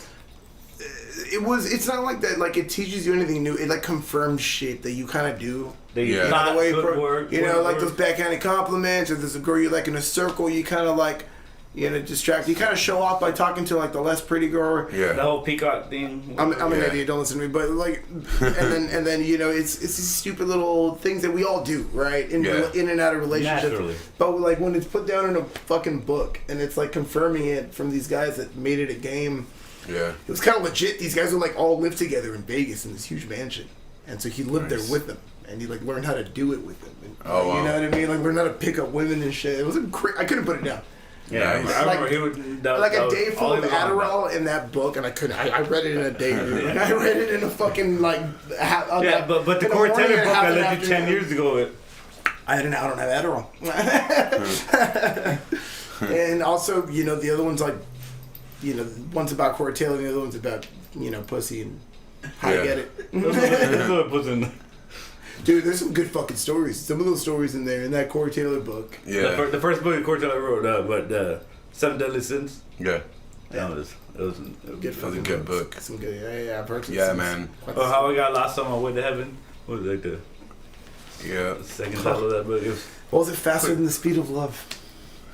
S2: it was. It's not like that. Like it teaches you anything new. It like confirms shit that you kind of do.
S3: They
S1: Yeah.
S3: thought
S2: By the way,
S3: footwork,
S2: you know, like
S3: footwork.
S2: those backhanded compliments, or there's a girl you like in a circle, you kind of like, you know, distract. You kind of show off by talking to like the less pretty girl.
S3: The
S1: Yeah.
S3: whole peacock thing.
S2: I'm an
S1: Yeah.
S2: idiot. Don't listen to me. But like, and then you know, it's these stupid little things that we all do, right? In and out of relationships.
S3: Naturally.
S2: But like when it's put down in a fucking book and it's like confirming it from these guys that made it a game.
S1: Yeah.
S2: It was kind of legit. These guys would like all live together in Vegas in this huge mansion, and so he lived
S1: Nice.
S2: there with them, and he like learned how to do it with them. And,
S1: Oh, wow.
S2: You know what I mean? Like learn how to pick up women and shit. It was I couldn't put it down.
S3: Yeah,
S1: Nice.
S3: I remember
S2: Like-
S3: he would.
S2: Like a day full
S3: all
S2: of
S3: he was on about.
S2: Adderall in that book, and I couldn't. I read it in a day, dude. Like, I read it in a fucking like.
S3: Yeah, but the
S2: in
S3: Core
S2: morning
S3: Taylor
S2: and
S3: book
S2: half
S3: I
S2: an
S3: left you 10
S2: afternoon.
S3: years ago.
S2: I don't have Adderall. And also, you know, the other one's like, you know, one's about Corey Taylor, and the other one's about, you know, pussy and how
S1: Yeah.
S2: to get it.
S3: That's what it puts in.
S2: Dude, there's some good fucking stories. Some of those stories in there in that Corey Taylor book.
S1: Yeah.
S3: The first book Core Taylor wrote, but Seven Deadly Sins.
S1: Yeah.
S3: That was it was
S2: Good
S1: That was a
S2: fucking
S1: good
S2: books.
S1: book.
S2: Some good, yeah, I've heard some.
S1: Yeah,
S2: some-
S1: man.
S2: quite
S3: Oh,
S2: some-
S3: How I Got Lost on My Way to Heaven. What was like the
S1: Yeah.
S3: second title of that book? It was,
S2: What was it? Faster than the speed of love.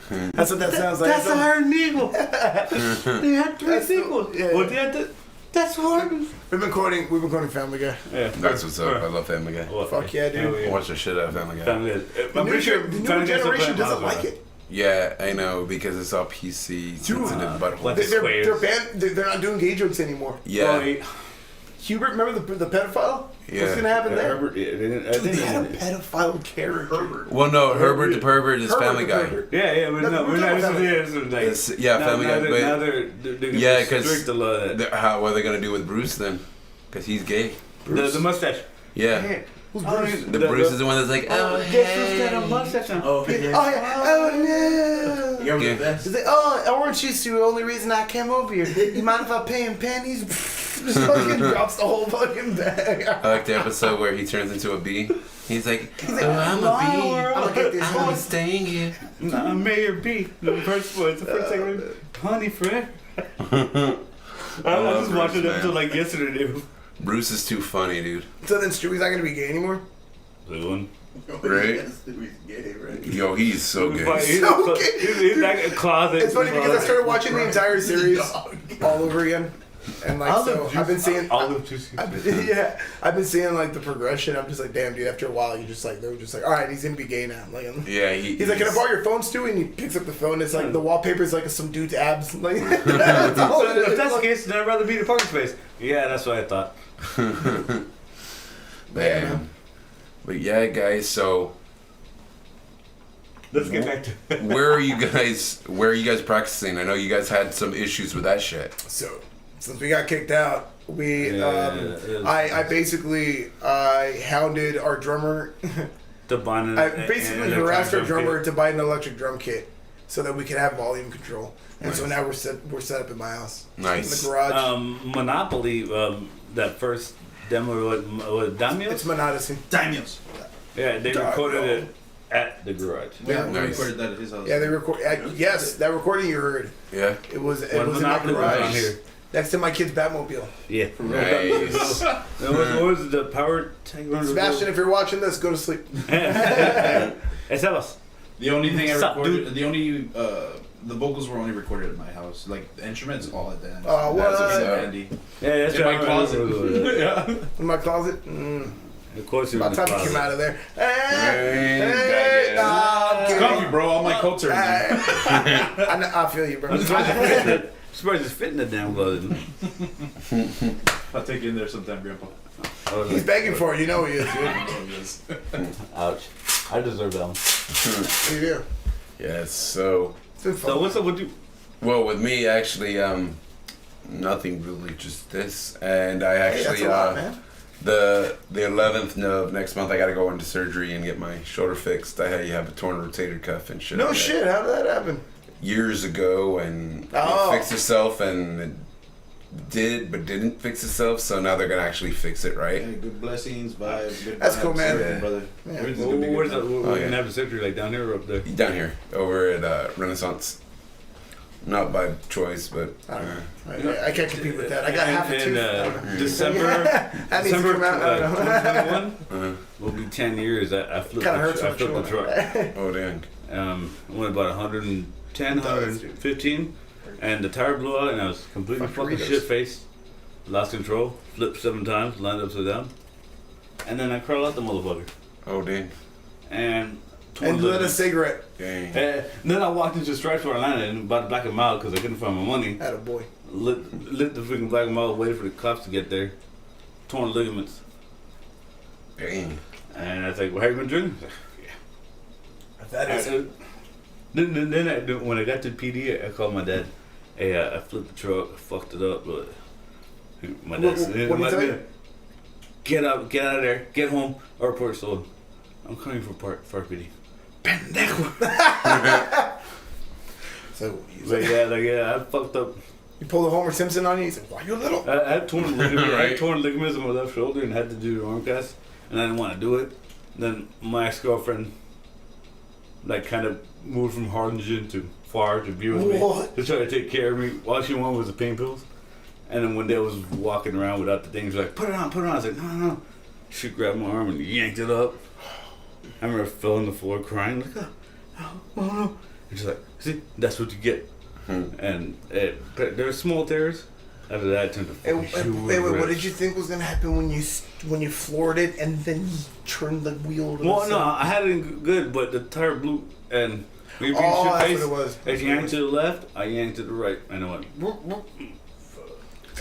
S2: That's what that sounds like.
S3: That's Iron Eagle. They had three
S2: That's the-
S3: sequels.
S2: yeah.
S3: What they had to, that's hard.
S2: We've been quoting Family Guy.
S3: Yeah,
S1: That's what's up. I love Family Guy.
S3: Well,
S2: Fuck yeah, dude.
S1: I watch the shit out of Family Guy.
S3: Family Guy.
S2: The
S3: I'm
S2: new,
S3: pretty sure
S2: the
S3: Family
S2: new
S3: Guy's still
S2: generation
S3: playing
S2: doesn't
S3: Miles
S2: like
S3: Morales.
S2: it.
S1: Yeah, I know because it's all PC sensitive butthole.
S3: Like-
S2: They're
S3: Squares.
S2: banned. They're not doing gay jokes anymore.
S1: Yeah.
S3: Oh,
S2: Hubert, remember the pedophile?
S1: Yeah.
S2: What's gonna happen there?
S3: Herbert, yeah, I
S2: Dude,
S3: think
S2: they had a pedophile character.
S1: Well, no, Herbert the pervert is
S2: Herbert
S1: Family
S2: the
S1: Guy.
S2: pervert.
S3: yeah, but no, we're not. This is like,
S1: It's- yeah, Family Guy.
S3: Now
S1: But
S3: they're gonna
S1: yeah,
S3: restrict a lot of that.
S1: how what are they gonna do with Bruce then? Because he's gay.
S3: The mustache.
S1: Yeah.
S2: Hey, who's
S3: Oh,
S2: Bruce?
S1: The Bruce is the one that's like, oh,
S3: Guess who's got a mustache now?
S5: Oh,
S2: Oh, yeah. Oh, no.
S5: You're
S1: Yeah.
S5: the best.
S2: He's like, oh, orange juice is the only reason I came over here. You mind if I pay in pennies? Just fucking drops the whole fucking bag.
S1: I like the episode where he turns into a bee. He's like, oh, I'm a
S2: I'm
S1: bee.
S2: gonna get this
S1: I'm
S2: one.
S1: staying here.
S3: Nah, Mayor B. The first one. The first segment. Honey friend. I
S1: love
S3: just watched
S1: Bruce,
S3: it episode
S1: man.
S3: like yesterday. Dude.
S1: Bruce is too funny, dude.
S2: So then Stewie's not gonna be gay anymore?
S3: The one.
S1: Right?
S5: Yes, he's gay, right?
S1: Yo, he's so
S3: He's
S1: gay.
S2: So gay.
S3: He's like a closet.
S2: It's funny because I started watching the entire series all over again. And like, so I've been seeing,
S3: Olive juice.
S2: I've been seeing like the progression. I'm just like, damn, dude. After a while, you just like, they're just like, all right, he's gonna be gay now. Like,
S1: Yeah,
S2: he's like, can I borrow your phone, Stewie? And he picks up the phone. It's like the wallpaper is like some dude's abs. Like, that's all it is.
S3: If that's the case, then I'd rather be in a parking space. Yeah, that's what I thought.
S1: Man. But yeah, guys, so
S3: Let's get back to
S1: where are you guys practicing? I know you guys had some issues with that shit.
S2: So since we got kicked out, we
S3: Yeah,
S2: I basically hounded our drummer.
S3: the bond.
S2: I basically harassed our drummer to buy an electric drum kit so that we could have volume control. And so now we're set up in my house.
S1: Nice.
S2: In the garage.
S3: Monopoly, that first demo, what Damios?
S2: It's Monodyssey.
S5: Daimios.
S3: Yeah, they recorded it at the garage.
S2: Yeah.
S5: We
S1: Nice.
S5: recorded that at his house.
S2: Yeah, they record. Yes, that recording you heard.
S1: Yeah.
S2: It was
S3: When
S2: in my
S3: Monopoly was
S2: garage.
S3: on here.
S2: Next to my kid's Batmobile.
S3: Yeah.
S1: Nice.
S3: What was the power tank?
S2: Sebastian, if you're watching this, go to sleep.
S3: Estelos.
S5: The only thing I
S3: Sup,
S5: recorded,
S3: dude?
S5: the only the vocals were only recorded at my house. Like the instruments, all at the end.
S2: Oh, what?
S5: That's
S1: What's up?
S5: Andy.
S3: Yeah, that's
S5: In my
S3: right.
S5: closet.
S3: Yeah.
S2: In my closet.
S3: Of course, you
S2: By
S3: were
S2: the
S3: in the
S2: time he came
S3: closet.
S2: out of there.
S1: Hey,
S2: Nah, I'm
S5: It's
S2: kidding.
S5: comfy, bro. All my coats are in there.
S2: I feel you, bro.
S3: I'm surprised it's fitting the damn closet.
S4: I'll take you in there sometime, Grandpa.
S2: He's begging for it. You know he is, dude.
S3: Ouch. I deserve that one.
S2: What do you do?
S1: Yes, so
S2: It's been fun.
S3: So what's up with you?
S1: well with me actually nothing really, just this. And I
S2: Hey, that's
S1: actually
S2: a lot, man.
S1: the 11th of next month I gotta go into surgery and get my shoulder fixed. I have a torn rotator cuff and shit.
S2: No
S1: like that.
S2: shit. How did that happen?
S1: Years ago, and
S2: Oh.
S1: it fixed itself, and it did but didn't fix itself, so now they're gonna actually fix it, right?
S5: Hey, good blessings, vibes. Good
S2: That's
S5: vibes,
S2: cool, man.
S1: Yeah.
S5: brother.
S2: Yeah.
S5: Everything's gonna be
S3: Where's
S5: good.
S3: the,
S5: now.
S3: we're
S1: yeah.
S3: gonna have the surgery like down here or up there?
S1: Down here, over at Renaissance. Not by choice, but
S2: I don't know. I can't compete with that. I got half a
S3: in,
S2: tooth.
S3: December,
S2: That needs to
S3: December
S2: come out. I don't know.
S3: 2021 will be 10 years. I flipped,
S2: Kinda hurts
S3: I
S2: on
S3: flipped the truck.
S1: oh dang.
S3: I went about 110, 115, and the tire blew out, and I was completely
S2: Fuck
S3: fucking
S2: Doritos.
S3: shit faced. Lost control, flipped 7 times, landed upside down, and then I crawled out the motherfucker.
S1: Oh dang.
S3: And torn
S2: And lit a
S3: ligaments.
S2: cigarette.
S1: Dang.
S3: Then I walked into Stripes where I landed and bought a black and mild because I couldn't find my money.
S2: Had a boy.
S3: Lit the freaking black and mild, waited for the cops to get there. Torn ligaments.
S1: Dang.
S3: And I was like, well, how you been drinking?
S2: That is.
S3: Then when I got to PD, I called my dad. Hey, I flipped the truck, I fucked it up, but my dad said,
S2: What do you say?
S3: get out of there, get home, or report stolen. I'm coming for Park PD. Pendejo.
S2: So
S3: Yeah, I fucked up.
S2: you pulled a Homer Simpson on you. He said, "Why you little?"
S3: I had torn ligaments. I
S1: Right.
S3: had torn ligaments in my left shoulder and had to do the arm cast, and I didn't want to do it. Then my ex-girlfriend, like, kind of moved from Harlingen to Far to be with me
S2: What?
S3: to try to take care of me. All she wanted was the pain pills. And then one day I was walking around without the things, like, put it on. I was like, no. She grabbed my arm and yanked it up. I remember I fell on the floor crying, like, oh no. And she's like, see, that's what you get. And there were small tears. After that, I turned to
S2: Wait, what did you think was gonna happen when you floored it and then you turned the wheel? To
S3: Well,
S2: the
S3: no,
S2: side?
S3: I had it in good, but the tire blew, and we
S2: Oh, that's what it was.
S3: If you yanked to the left, I yanked to the right, and I went. Whoop, whoop.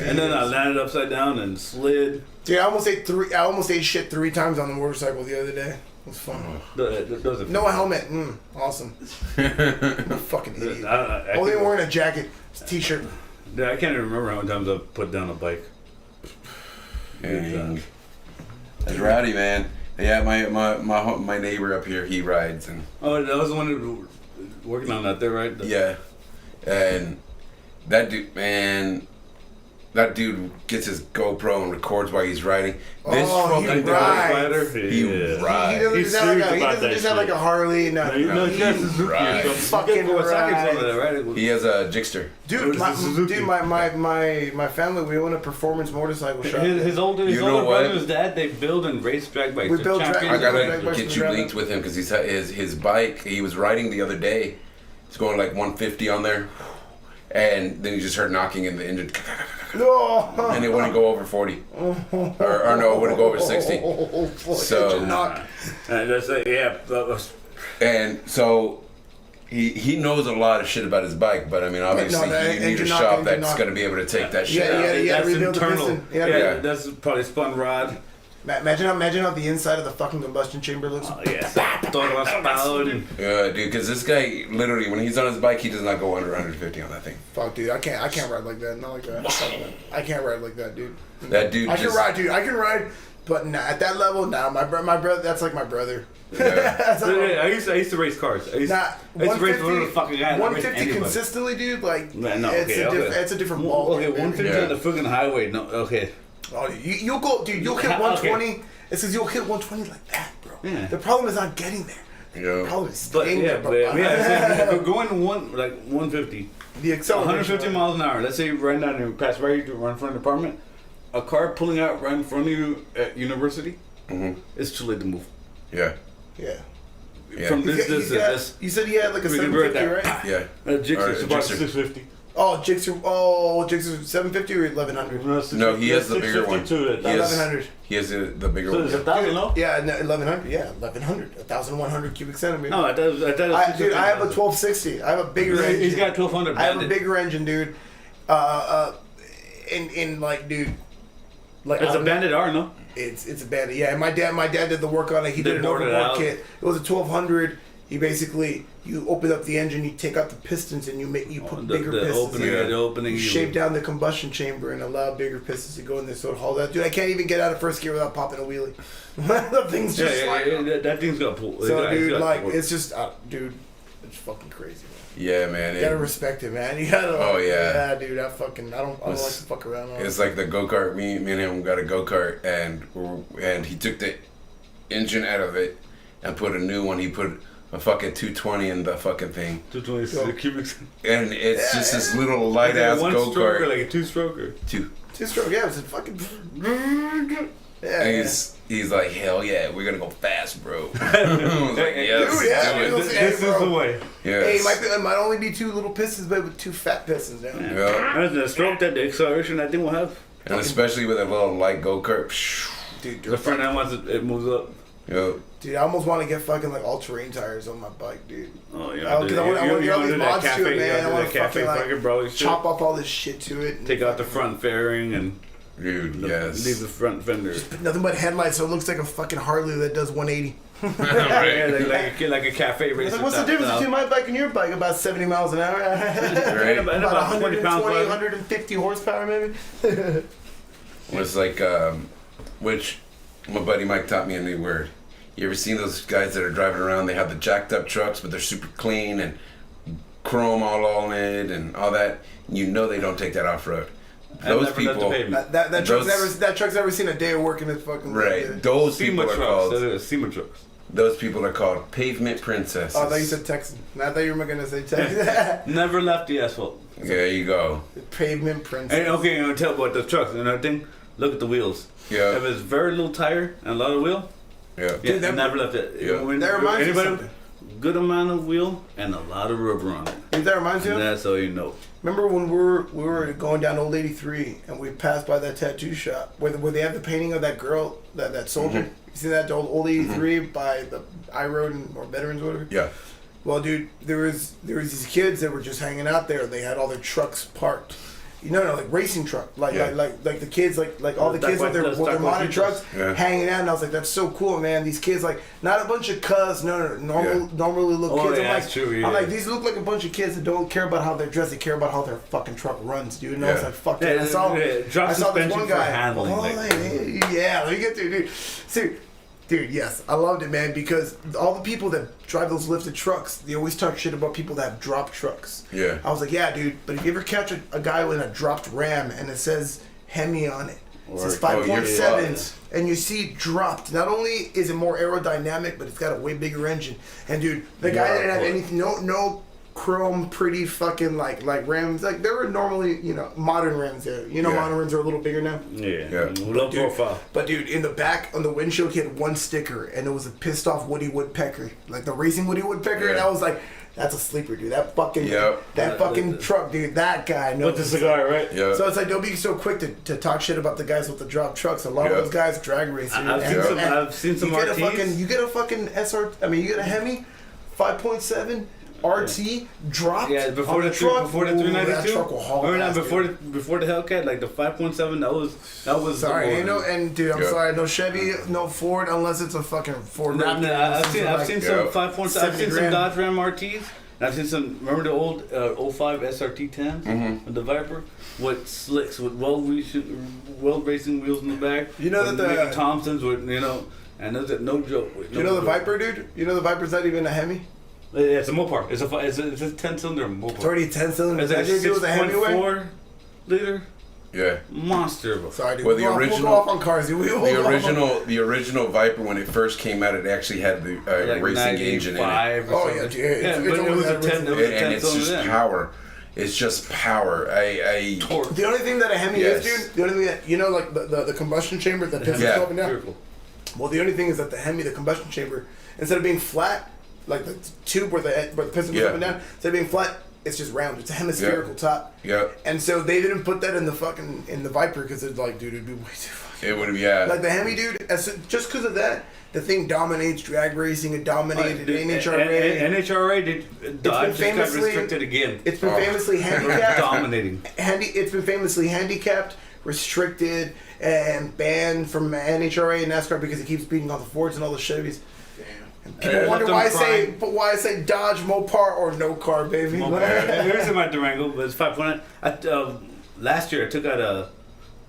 S3: And then I landed upside down and slid.
S2: Dude, I almost ate shit 3 times on the motorcycle the other day. It was fun. No helmet. Awesome. I'm a fucking idiot. Only wearing a jacket, t-shirt.
S3: Yeah, I can't even remember how many times I've put down a bike.
S1: That's rowdy, man. Yeah, my neighbor up here, he rides and.
S3: Oh, that was the one who was working on that there, right?
S1: Yeah, and that dude, man. That dude gets his GoPro and records while he's riding. This fucking guy, he rides.
S2: He doesn't just have like a Harley. No,
S3: he rides.
S2: Fucking
S3: rides.
S1: He has a Gixxer.
S2: Dude, my family, we own a performance motorcycle shop.
S3: His older brother, his dad, they build and race drag bikes.
S2: We build drag
S1: I gotta get you linked with him because his bike. He was riding the other day. He's going like 150 on there, and then you just heard knocking in the engine. And it wouldn't go over 40. Or no, it wouldn't go over 60. So, and so he knows a lot of shit about his bike, but I mean, obviously, you need a shop that's going to be able to take that shit out.
S2: Yeah,
S3: that's internal.
S2: Yeah,
S3: that's probably spun rod.
S2: Imagine how the inside of the fucking combustion chamber looks.
S3: Oh, yeah.
S1: Yeah, dude, because this guy, literally, when he's on his bike, he does not go under 150 on that thing.
S2: Fuck, dude, I can't ride like that. Not like that. I can't ride like that, dude.
S1: That dude
S2: I can ride, but nah, at that level, nah, my brother, that's like my brother.
S3: Yeah. I used to race cars. I used to race whatever the fucking guy.
S2: 150 consistently, dude, like, it's a different ball.
S3: Okay, 150 on the fucking highway, no, okay.
S2: Oh, you'll go, dude. You'll hit 120. Okay. It's because you'll hit 120 like that, bro. Yeah. The problem is not getting there.
S1: Yeah.
S2: The problem is staying there, bro.
S3: But going 150.
S2: The acceleration.
S3: 150 miles an hour. Let's say right now you pass right in front of the apartment. A car pulling out right in front of you at university. It's too late to move.
S1: Yeah.
S2: Yeah.
S3: From this.
S2: You said he had like a 750, right?
S1: Yeah.
S3: Gixxer, about 650.
S2: Oh, Gixxer 750 or 1100?
S1: No, he has the bigger one.
S2: 1100.
S1: He has the bigger
S3: one.
S1: So
S3: it's 1,000, no?
S2: Yeah, 1100. Yeah, 1100. 1,100 cubic centimeters.
S3: No, I thought
S2: dude, I have a 1260. I have a bigger engine.
S3: He's got 1200.
S2: I have a bigger engine, dude. In like, dude. Like,
S3: it's a Bandit R, no?
S2: It's a Bandit. Yeah, and my dad did the work on it. He did an overboard kit. It was a 1200. You open up the engine, you take out the pistons, and you put bigger pistons.
S3: The opening.
S2: You shape down the combustion chamber and allow bigger pistons to go in there, so it hauls out. Dude, I can't even get out of first gear without popping a wheelie. The thing's just
S3: that thing's got pull.
S2: So, dude, like, it's just, dude, it's fucking crazy, man.
S1: Yeah, man.
S2: You gotta respect it, man. You gotta.
S1: Oh yeah.
S2: Yeah, dude. I don't like to fuck around.
S1: It's like the go-kart. Me and him got a go-kart, and he took the engine out of it and put a new one. He put a fucking 220 in the fucking thing.
S3: 220 cubic.
S1: And it's just this little light ass go-kart.
S3: Like a two-stroker.
S2: Two-stroke. Yeah, it was a fucking. Yeah.
S1: And he's like, hell yeah, we're gonna go fast, bro. I was like,
S3: this is the way.
S1: Yes.
S2: Hey, it might only be 2 little pistons, but with 2 fat pistons.
S3: Yeah. The stroke, the acceleration that thing will have.
S1: And especially with a little light go-kart.
S2: Dude,
S3: the front end once it moves up.
S1: Yeah.
S2: Dude, I almost want to get fucking like all-terrain tires on my bike, dude.
S3: Oh yeah.
S2: Because I want to get all these mods to it, man. I want to fucking
S3: like
S2: chop off all this shit to it.
S3: Take out the front fairing and.
S1: Dude, yes.
S3: Leave the front fender.
S2: Just put nothing but headlights, so it looks like a fucking Harley that does 180.
S3: Yeah, like a cafe racer.
S2: Like, what's the difference between my bike and your bike? About 70 miles an hour.
S1: Right.
S2: About 120, 150 horsepower, maybe.
S1: Was like, which my buddy Mike taught me a new word. You ever seen those guys that are driving around? They have the jacked up trucks, but they're super clean and chrome all on it and all that. You know they don't take that off road. Those people.
S2: That truck's never seen a day of work in its fucking life.
S1: Right. Those people are called.
S3: SEMA trucks.
S1: Those people are called pavement princesses.
S2: Oh, I thought you said Texan. I thought you were going to say Texan.
S3: Never left the asphalt.
S1: There you go.
S2: The pavement princess.
S3: And okay, I'm going to tell about the trucks and everything. Look at the wheels.
S1: Yeah.
S3: If it's very little tire and a lot of wheel.
S1: Yeah.
S3: Dude, never left it.
S1: Yeah.
S2: That reminds me of something.
S3: Good amount of wheel and a lot of rubber on it.
S2: That reminds you?
S3: That's how you know.
S2: Remember when we were going down Old 83 and we passed by that tattoo shop where they have the painting of that girl, that soldier? Mm-hmm. You see that Old 83 by the I Road or Veterans or whatever?
S1: Yeah.
S2: Well, dude, there was these kids that were just hanging out there. They had all their trucks parked, like racing truck, like the kids, like all the kids with their modern trucks hanging out, and I was like, that's so cool, man. These kids, like, not a bunch of normally look kids. I'm like, these look like a bunch of kids that don't care about how they're dressed, they care about how their fucking truck runs, dude. And I was like, fuck yeah. I saw this one guy. Let me get there, dude. See. Dude, yes, I loved it, man, because all the people that drive those lifted trucks, they always talk shit about people that have dropped trucks.
S1: Yeah.
S2: I was like, yeah, dude, but if you ever catch a guy with a dropped Ram and it says Hemi on it, it says 5.7, and you see it dropped, not only is it more aerodynamic, but it's got a way bigger engine. And dude, the guy didn't have anything, no chrome pretty fucking like Rams, like there were normally modern Rams there, modern Rams are a little bigger now.
S3: Low profile.
S2: But dude, in the back on the windshield he had one sticker and it was a pissed off Woody Woodpecker, like the racing Woody Woodpecker, and I was like, that's a sleeper, dude. That fucking truck, dude. That guy knows.
S3: With the cigar, right?
S1: Yeah.
S2: So it's like, don't be so quick to talk shit about the guys with the drop trucks. A lot of those guys drag racing.
S3: I've seen some RTs.
S2: You get a fucking SR. I mean, you get a Hemi, 5.7. RT dropped
S3: before the 392.
S2: That truck will haul ass,
S3: before the Hellcat, like the 5.7, that was
S2: sorry, and dude, I'm sorry, no Chevy, no Ford, unless it's a fucking Ford.
S3: I've seen some 5.7. I've seen some Dodge Ram RTs. I've seen some. Remember the old 05 SRT 10s with the Viper with slicks with weld racing wheels in the back.
S2: You know that the
S3: Thompsons with and there's no joke.
S2: The Viper, dude. You know the Viper's not even a Hemi.
S3: Yeah, it's a Mopar. It's a 10-cylinder Mopar.
S2: It's already a 10-cylinder.
S3: Is it a 6.4 liter?
S1: Yeah.
S3: Monster.
S2: Sorry, dude.
S1: Well,
S2: we'll go off on cars.
S1: The original Viper, when it first came out, it actually had the racing engine in it.
S2: Oh yeah, dude.
S3: But it was a 10.
S1: And it's just power. It's just power.
S2: Torque. The only thing that a Hemi is, dude. The only thing that like the combustion chamber that pistons up and down. Well, the only thing is that the Hemi, the combustion chamber, instead of being flat, like the tube where the piston goes up and down, instead of being flat, it's just round. It's a hemispherical top.
S1: Yeah.
S2: And so they didn't put that in the Viper because it's like, dude, it'd be way too fucking.
S1: It would be
S2: Like the Hemi, dude. Just because of that, the thing dominates drag racing. It dominated NHRA.
S3: NHRA Dodge just got restricted again.
S2: It's been famously handicapped.
S3: Dominating.
S2: It's been famously handicapped, restricted, and banned from NHRA and NASCAR because it keeps beating all the Fords and all the Chevys. People wonder why I say Dodge, Mopar, or no car, baby.
S3: Here's my Durango, but it's 5.9. Last year I took out a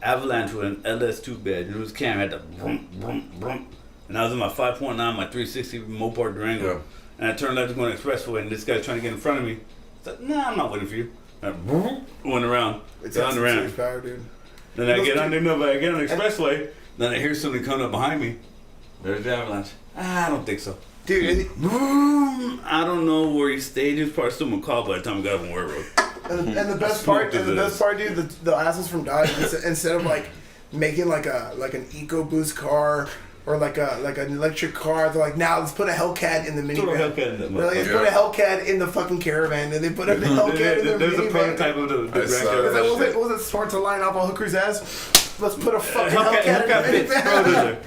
S3: Avalanche with an LS2 bed, and it was cam. I had to brum, brum, brum. And I was in my 5.9, my 360 Mopar Durango. Yeah. And I turned left to go on the expressway, and this guy's trying to get in front of me. I said, nah, I'm not waiting for you. And I went around.
S2: It's around. Power, dude.
S3: Then I get on the expressway, then I hear something coming up behind me. There's the Avalanche. I don't think so.
S2: Dude,
S3: I don't know where he stayed. He was probably still McCall by the time we got up on Ware Road.
S2: And the best part, dude, the assholes from Dodge, instead of like making like an EcoBoost car or like an electric car, they're like, now let's put a Hellcat in the minivan. They're like, let's put a Hellcat in the fucking Caravan, and they put a Hellcat in the minivan.
S3: There's a prototype of the
S2: Grand. Was it smart to line off a hooker's ass? Let's put a fucking Hellcat in the minivan.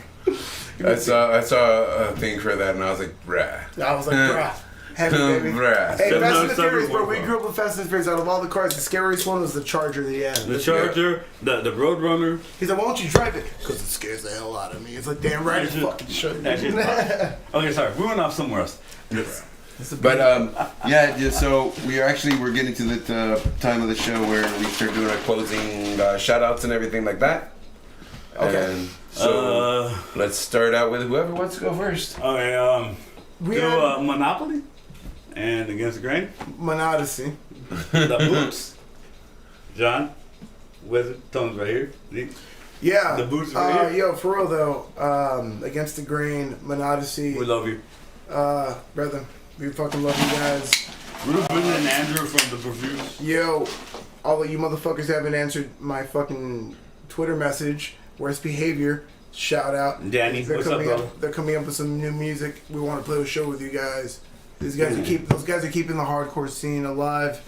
S1: I saw a thing for that, and I was like, brah.
S2: I was like, brah. Heavy, baby.
S1: Brah.
S2: Hey, Fast and the Furious, bro. We grew up with Fast and the Furious. Out of all the cars, the scariest one was the Charger.
S3: The Charger, the Roadrunner.
S2: He's like, why don't you drive it? Because it scares the hell out of me. It's like, damn right, it fucking should.
S3: Okay, sorry. We went off somewhere else.
S1: But so we're getting to the time of the show where we start doing our closing shout outs and everything like that.
S2: Okay.
S1: And so let's start out with whoever wants to go first.
S3: Okay, Monopoly and Against the Grain.
S2: Monodyssey.
S3: The Boots. John, Wizard, Tone's right here.
S2: Yeah.
S3: The Boots right here.
S2: Yo, for real though, Against the Grain, Monodyssey.
S3: We love you.
S2: Brother, we fucking love you guys.
S3: Ruben and Andrew from The Perfumes.
S2: Yo, all of you motherfuckers haven't answered my fucking Twitter message. Worst Behavior, shout out.
S3: Danny, what's up, brother?
S2: They're coming up with some new music. We want to play a show with you guys. Those guys are keeping the hardcore scene alive,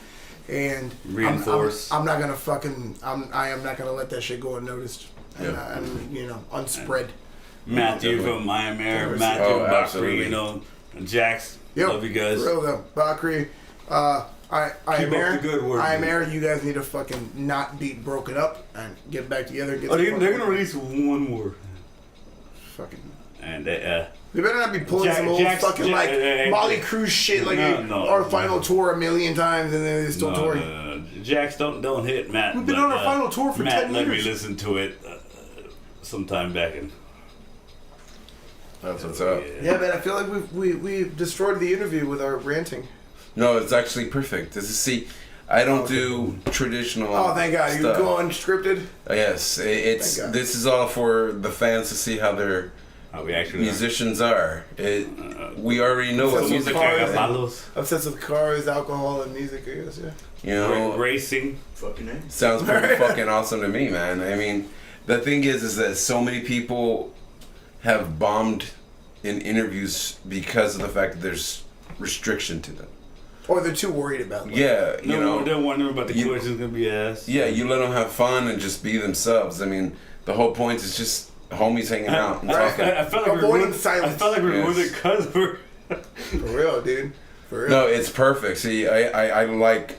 S2: and
S3: reinforce.
S2: I'm not gonna fucking. I am not gonna let that shit go unnoticed.
S1: Yeah.
S2: And unspread.
S3: Matthew from Miami Air, Matthew Bakri, Jax.
S2: Yep.
S3: Love you guys.
S2: For real though, Bakri. I am
S3: Keep up
S2: Aaron.
S3: the good work,
S2: I am
S3: man.
S2: Aaron. You guys need to fucking not be broken up and get back together. Get
S3: Oh,
S2: the
S3: they're
S2: fuck-
S3: gonna release one more.
S2: Fucking.
S3: And
S2: They better not be pulling some old fucking Molly Cruz shit like our final tour a million times and then they're still touring.
S3: No. Jax, don't hit Matt.
S2: We've been on our final tour for
S3: Matt
S2: 10
S3: let
S2: years.
S3: me listen to it sometime back in.
S1: That's what's up.
S2: Yeah, man. I feel like we destroyed the interview with our ranting.
S1: No, it's actually perfect. See, I don't do traditional.
S2: Oh, thank God! You
S1: stuff.
S2: go unscripted.
S1: Yes, it's
S2: Thank God.
S1: this is all for the fans to see how their
S3: We actually
S1: musicians are. We already know what
S2: Some
S1: music
S2: cars
S1: is.
S2: and- Obsessed with cars, alcohol, and music. I guess. Yeah.
S1: You know,
S3: racing.
S4: Fucking A.
S1: sounds pretty fucking awesome to me, man. I mean, the thing is that so many people have bombed in interviews because of the fact that there's restriction to them.
S2: Or they're too worried about. Like,
S1: Yeah, you know.
S3: They're wondering about the
S1: you-
S3: questions gonna be asked.
S1: Yeah, you let them have fun and just be themselves. I mean, the whole point is just homies hanging out and talking.
S3: I felt like
S2: Avoiding silence.
S3: I felt like we were
S1: Yes.
S3: with it because we're.
S2: For real, dude. For real.
S1: No, it's perfect. See, I like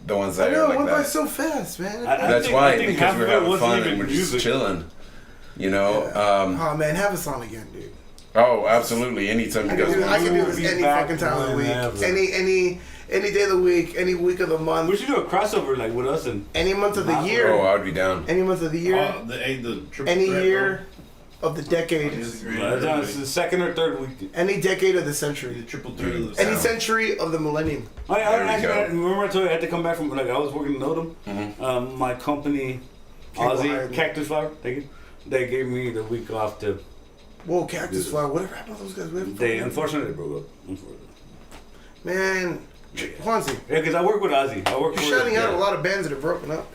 S1: the ones
S2: I
S1: that
S2: know
S1: are
S2: it went
S1: like
S2: by
S1: that.
S2: so fast, man.
S1: That's
S3: think-
S1: why,
S3: I think
S1: because
S3: half
S1: we're
S3: of it
S1: having
S3: wasn't
S1: fun
S3: even
S1: and we're just
S3: music.
S1: chilling. You know?
S2: Oh man, have us on again, dude.
S1: Oh, absolutely. Anytime
S2: I
S1: you
S2: can
S1: guys
S2: do,
S1: want
S2: I
S1: to.
S2: can do this
S3: Be
S2: any
S3: back
S2: fucking time of the week.
S3: whenever.
S2: Any day of the week, any week of the month,
S3: We should do a crossover like with us and.
S2: any month of the
S1: Oh,
S2: year,
S1: I would be down.
S2: any month of the year,
S5: The triple
S2: any
S5: threat,
S2: year of the decade,
S5: It's
S3: It's the second or third week.
S2: any decade of the
S5: The
S2: century,
S5: triple threat of the
S2: any
S5: sound.
S2: century of the millennium.
S3: I
S1: There we
S3: actually
S1: go.
S3: remember I told you I had to come back from like I was working in Odom.
S1: Mhm.
S3: My company,
S2: Can't go higher
S3: Aussie
S2: than-
S3: Cactus Flower, they gave me the week off to.
S2: Whoa, Cactus Flower, whatever happened to those guys? Whatever
S3: They
S2: fucking-
S3: unfortunately broke up. Unfortunately.
S2: Man, Juanzi,
S3: Yeah, because I work with Ozzy. I work
S2: you're
S3: for.
S2: shouting out a lot of bands that have broken up.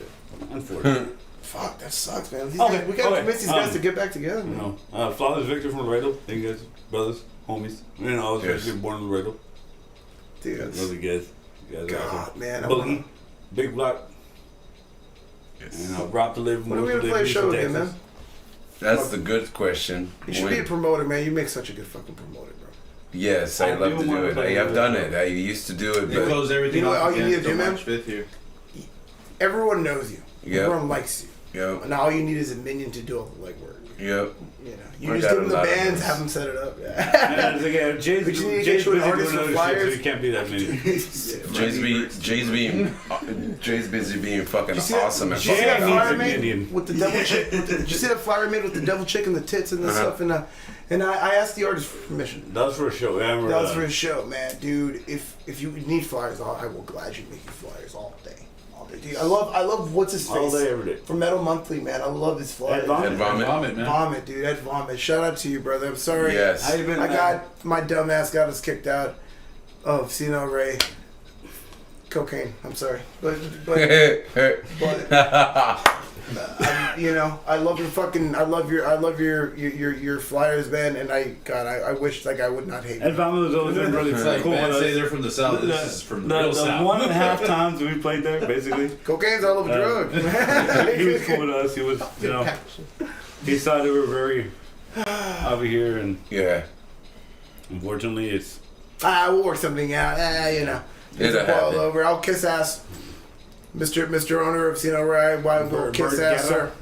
S3: Unfortunately.
S2: Fuck, that sucks, man. These
S3: Okay,
S2: guys, we gotta
S3: okay,
S2: convince these guys
S3: um,
S2: to get back together, man.
S3: No. Flawless Victor from Laredo. Thank you guys, brothers, homies. You know, I was
S1: Yes.
S3: actually born in Laredo.
S2: Dude,
S3: Love you guys. You guys are
S2: God,
S3: awesome.
S2: man. I
S3: Boogie,
S2: wanna-
S3: Big Block,
S1: Yes.
S3: and Rob to live.
S2: When are we gonna play a show again, man?
S1: That's the good question.
S2: You should be a promoter, man. You make such a good fucking promoter, bro.
S1: Yes, I'd
S3: I
S1: love
S3: do
S1: to
S3: wanna
S1: do it.
S3: play
S1: I've
S3: it.
S1: done it. I used to do it,
S5: They
S1: but
S5: closed everything
S2: You know what
S5: off
S2: all you
S5: again
S2: need to do,
S5: until
S2: man?
S5: March 5th here.
S2: Everyone knows you.
S1: Yep.
S2: Everyone likes you.
S1: yep,
S2: Now all you need is a minion to do all the legwork.
S1: yep.
S2: You know, you
S1: I
S2: just
S1: got
S2: give them
S1: a
S2: the
S1: lot of
S2: bands,
S1: those.
S2: have them set it up. Yeah.
S3: Yeah, it's like, yeah, Jay's,
S2: But you need to
S3: Jay's
S2: get you an
S3: busy
S2: artist
S3: doing
S2: with
S3: other shit,
S2: flyers.
S3: so he can't be that many.
S1: Jay's busy being fucking
S2: You see that-
S1: awesome and
S2: did you see that
S3: Jay
S1: fucking
S2: flyer
S3: needs a
S2: made
S3: minion.
S2: with the devil chick? Did you see that flyer made with the devil chick and the tits and the
S1: Uh-huh.
S2: stuff? And I asked the artist for permission.
S3: That was for a show. Yeah, I remember
S2: That was for his show, man, dude. If you need flyers, I will gladly make you flyers all day, dude. I love what's his face
S3: all day, every day.
S2: from Metal Monthly, man. I love his flyers.
S3: Ed Vomit?
S1: Ed Vomit.
S5: Vomit, man.
S2: Vomit, dude. Ed Vomit. Shout out to you, brother. I'm sorry.
S1: Yes.
S3: How you been?
S2: I got my dumb ass got us kicked out of Cino Ray. Cocaine. I'm sorry, but you know, I love your flyers, man. And I wish like I would not hate.
S3: Ed Vomit was always been really
S5: It's like,
S3: cool
S5: man,
S3: with
S5: say
S3: us.
S5: they're from the south. This is from the real
S3: The
S5: south.
S3: 1.5 times we played there, basically.
S2: Cocaine's all over drug.
S3: He was cool with us. He was, you know, he thought they were very over here, and
S1: yeah.
S3: unfortunately, it's.
S2: We'll work something out. You know, it's
S1: It'll
S2: a ball
S1: happen.
S2: over. I'll kiss ass. Mr. Owner of Cino Ray, why will
S3: Bert
S2: kiss ass, sir?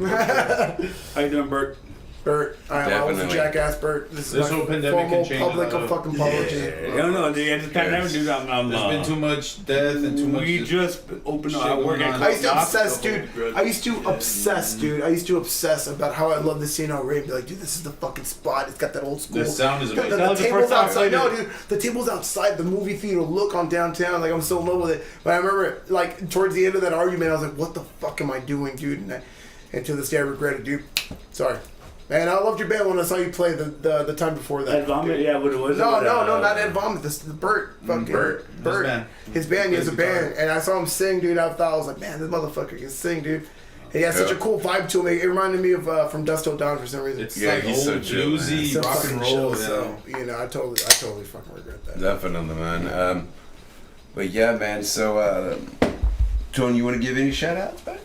S3: How you doing, Bert?
S2: Bert, I was a
S1: Definitely.
S2: jackass, Bert. This
S5: This
S2: is my
S5: whole pandemic
S2: formal
S5: can change
S2: public
S5: a lot of-
S2: fucking apology.
S3: No, the pandemic, dude. I'm
S5: There's been too much death and too much.
S3: We just opened up. I
S5: shit
S3: work
S5: going
S3: at
S5: on.
S2: I used to
S3: Knox.
S2: obsess, dude. I used to obsess about how I love the Cino Ray. Be like, dude, this is the fucking spot. It's got that old school.
S5: The sound is
S2: The,
S5: amazing.
S2: the
S3: That was the
S2: table's
S3: first time I
S2: outside.
S3: played
S2: No,
S3: it.
S2: dude, the table's outside the movie theater. Look on downtown. Like I'm so in love with it. But I remember, like towards the end of that argument, I was like, what the fuck am I doing, dude? And to this day, I regret it, dude. Sorry. Man, I loved your band when I saw you play the time before that.
S3: Ed Vomit, yeah, what it was.
S2: No, not Ed Vomit. This the Bert. Fucking
S5: Bert.
S2: His band. He has a
S5: His guitar.
S2: band, and I saw him sing, dude. I thought I was like, man, this motherfucker can sing, dude. And he has such a
S1: Yeah.
S2: cool vibe to him. It reminded me of From Dust Till Dawn for some reason.
S5: It's
S1: Yeah,
S5: like
S1: he's so
S5: old
S1: chill, man.
S5: bluesy
S2: So
S5: rock
S2: fucking
S5: and
S2: chill,
S5: roll.
S2: So you know, I totally fucking regret that.
S1: Definitely, man. But yeah, man. So, Tony, you want to give any shout outs, man?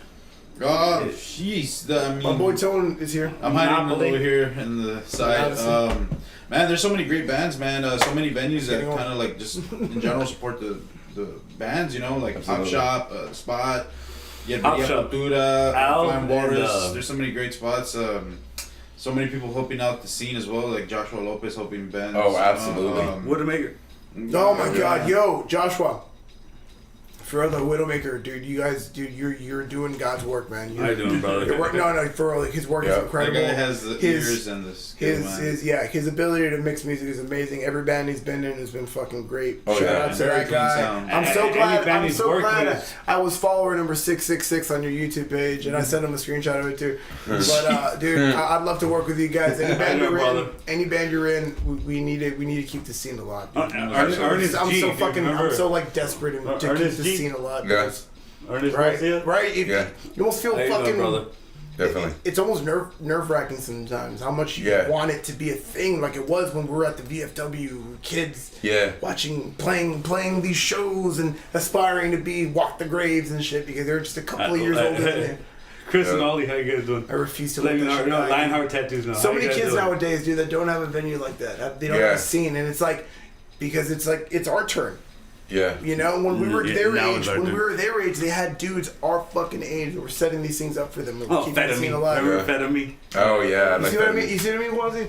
S5: Jeez. I mean,
S2: My boy Tone is here.
S5: I'm hiding
S3: Monopoly.
S5: over here in the side.
S2: Madison.
S5: Man, there's so many great bands, man. So many venues that
S2: Getting on.
S5: kind of like just in general support the the bands, you know, like
S1: Absolutely.
S5: Pop Shop, Spot,
S3: Pop
S5: Yerbia
S3: Shop.
S5: Cultura,
S3: Al,
S5: Flying Waters.
S3: and,
S5: There's so many great spots. So many people helping out the scene as well, like Joshua Lopez helping bands.
S1: Oh, absolutely.
S3: Widowmaker.
S2: Oh my God, yo, Joshua. For real, the Widowmaker, dude, you guys, dude, you're doing God's work, man.
S3: How you doing, brother?
S2: You're no, for real, like, his work is
S1: Yeah.
S5: That
S2: incredible.
S5: guy has the ears and the skill, man.
S2: His ability to mix music is amazing. Every band he's been in has been fucking great.
S1: Oh,
S2: Shout
S1: yeah.
S2: out to
S5: Very
S2: that
S5: clean
S2: guy.
S5: sound.
S2: I'm so
S3: Any
S2: glad.
S3: band
S2: I'm
S3: he's
S2: so
S3: worked
S2: glad
S3: with.
S2: I was follower number 666 on your YouTube page, and I sent him a screenshot of it too. But dude, I'd love to work with you guys. Any band
S3: know,
S2: you're in,
S3: brother.
S2: any band you're in, we need to keep the scene alive. Dude.
S3: Ernest
S2: I'm
S3: G,
S2: so
S3: dude,
S2: fucking,
S3: remember?
S2: I'm so like desperate and to keep
S3: Ernest
S2: the
S3: G?
S2: scene alive.
S1: Yeah.
S3: Ernest
S2: Right,
S3: Garcia?
S2: right.
S1: Yeah.
S2: You almost feel
S3: How you
S2: fucking.
S3: doing, brother?
S1: Definitely.
S2: It's almost nerve wracking sometimes how much you
S1: Yeah.
S2: want it to be a thing, like it was when we were at the VFW, kids
S1: Yeah.
S2: watching, playing these shows and aspiring to be Walk the Graves and shit because they're just a couple of years older than me.
S3: Chris and Ollie, how you guys doing?
S2: I refuse to let that shit
S3: No,
S2: die.
S3: Lionheart tattoos now.
S2: So
S3: How you
S2: many
S3: guys
S2: kids
S3: doing?
S2: nowadays, dude, that don't have a venue like that. They don't
S1: Yeah.
S2: have a scene, and it's like because it's like it's our turn.
S1: Yeah.
S2: You know, when we were
S3: Yeah,
S2: their
S3: now
S2: age,
S3: it's our
S2: when we
S3: turn.
S2: were their age, they had dudes our fucking age that were setting these things up for them. And
S3: Oh,
S2: keeping
S3: fed
S2: the
S3: of
S2: scene
S3: me.
S2: alive.
S3: Remember fed of me?
S1: Oh yeah.
S2: You see what I mean? You see what I mean, Wazzy?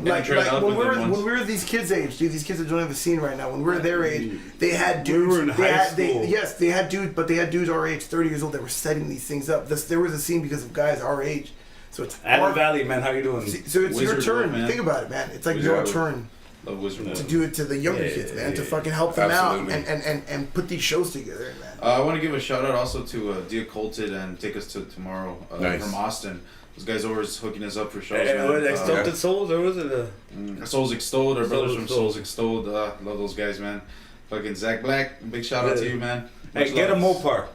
S2: Like
S5: tried out
S2: when
S5: with
S2: we
S5: them
S2: were
S5: once.
S2: these kids' age, dude. These kids that don't have a scene right now. When we were their age, they had
S3: We
S2: dudes.
S3: were in
S2: they
S3: high
S2: had,
S3: school.
S2: they had dudes, but they had dudes our age, 30 years old, that were setting these things up. There was a scene because of guys our age. So it's
S3: Adam
S2: our,
S3: Valley, man, how you doing?
S2: so it's your
S5: Wizard
S2: turn.
S5: World, man.
S2: Think about it, man. It's like
S1: Wizard
S2: your
S1: World.
S2: turn
S5: Love Wizard
S2: to
S5: World.
S2: do it to the younger
S3: Yeah,
S2: kids, man. To
S3: yeah.
S2: fucking help them
S1: Absolutely.
S2: out and put these shows together, man.
S5: I want to give a shout out also to Dear Colted and Take Us to Tomorrow
S1: Nice.
S5: from Austin. Those guys always hooking us up for shows,
S3: Hey,
S5: man.
S3: what, Exalted Souls, or was it
S5: Souls Extolled, our brothers from
S3: Souls
S5: Souls Extolled. Love those guys, man. Fucking Zach Black, big shout out to you, man.
S3: Hey,
S5: Much
S3: get a
S5: love.
S3: Mopar.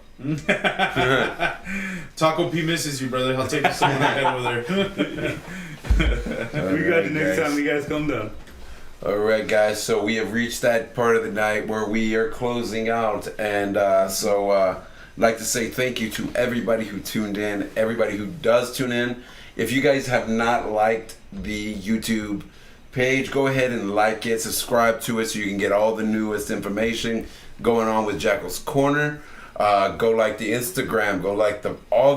S5: Taco P misses you, brother. I'll take you somewhere over there.
S3: We got you next time you guys come down.
S1: All right, guys. So we have reached that part of the night where we are closing out, and I'd like to say thank you to everybody who tuned in, everybody who does tune in. If you guys have not liked the YouTube page, go ahead and like it, subscribe to it, so you can get all the newest information going on with Jackal's Corner. Go like the Instagram, go like all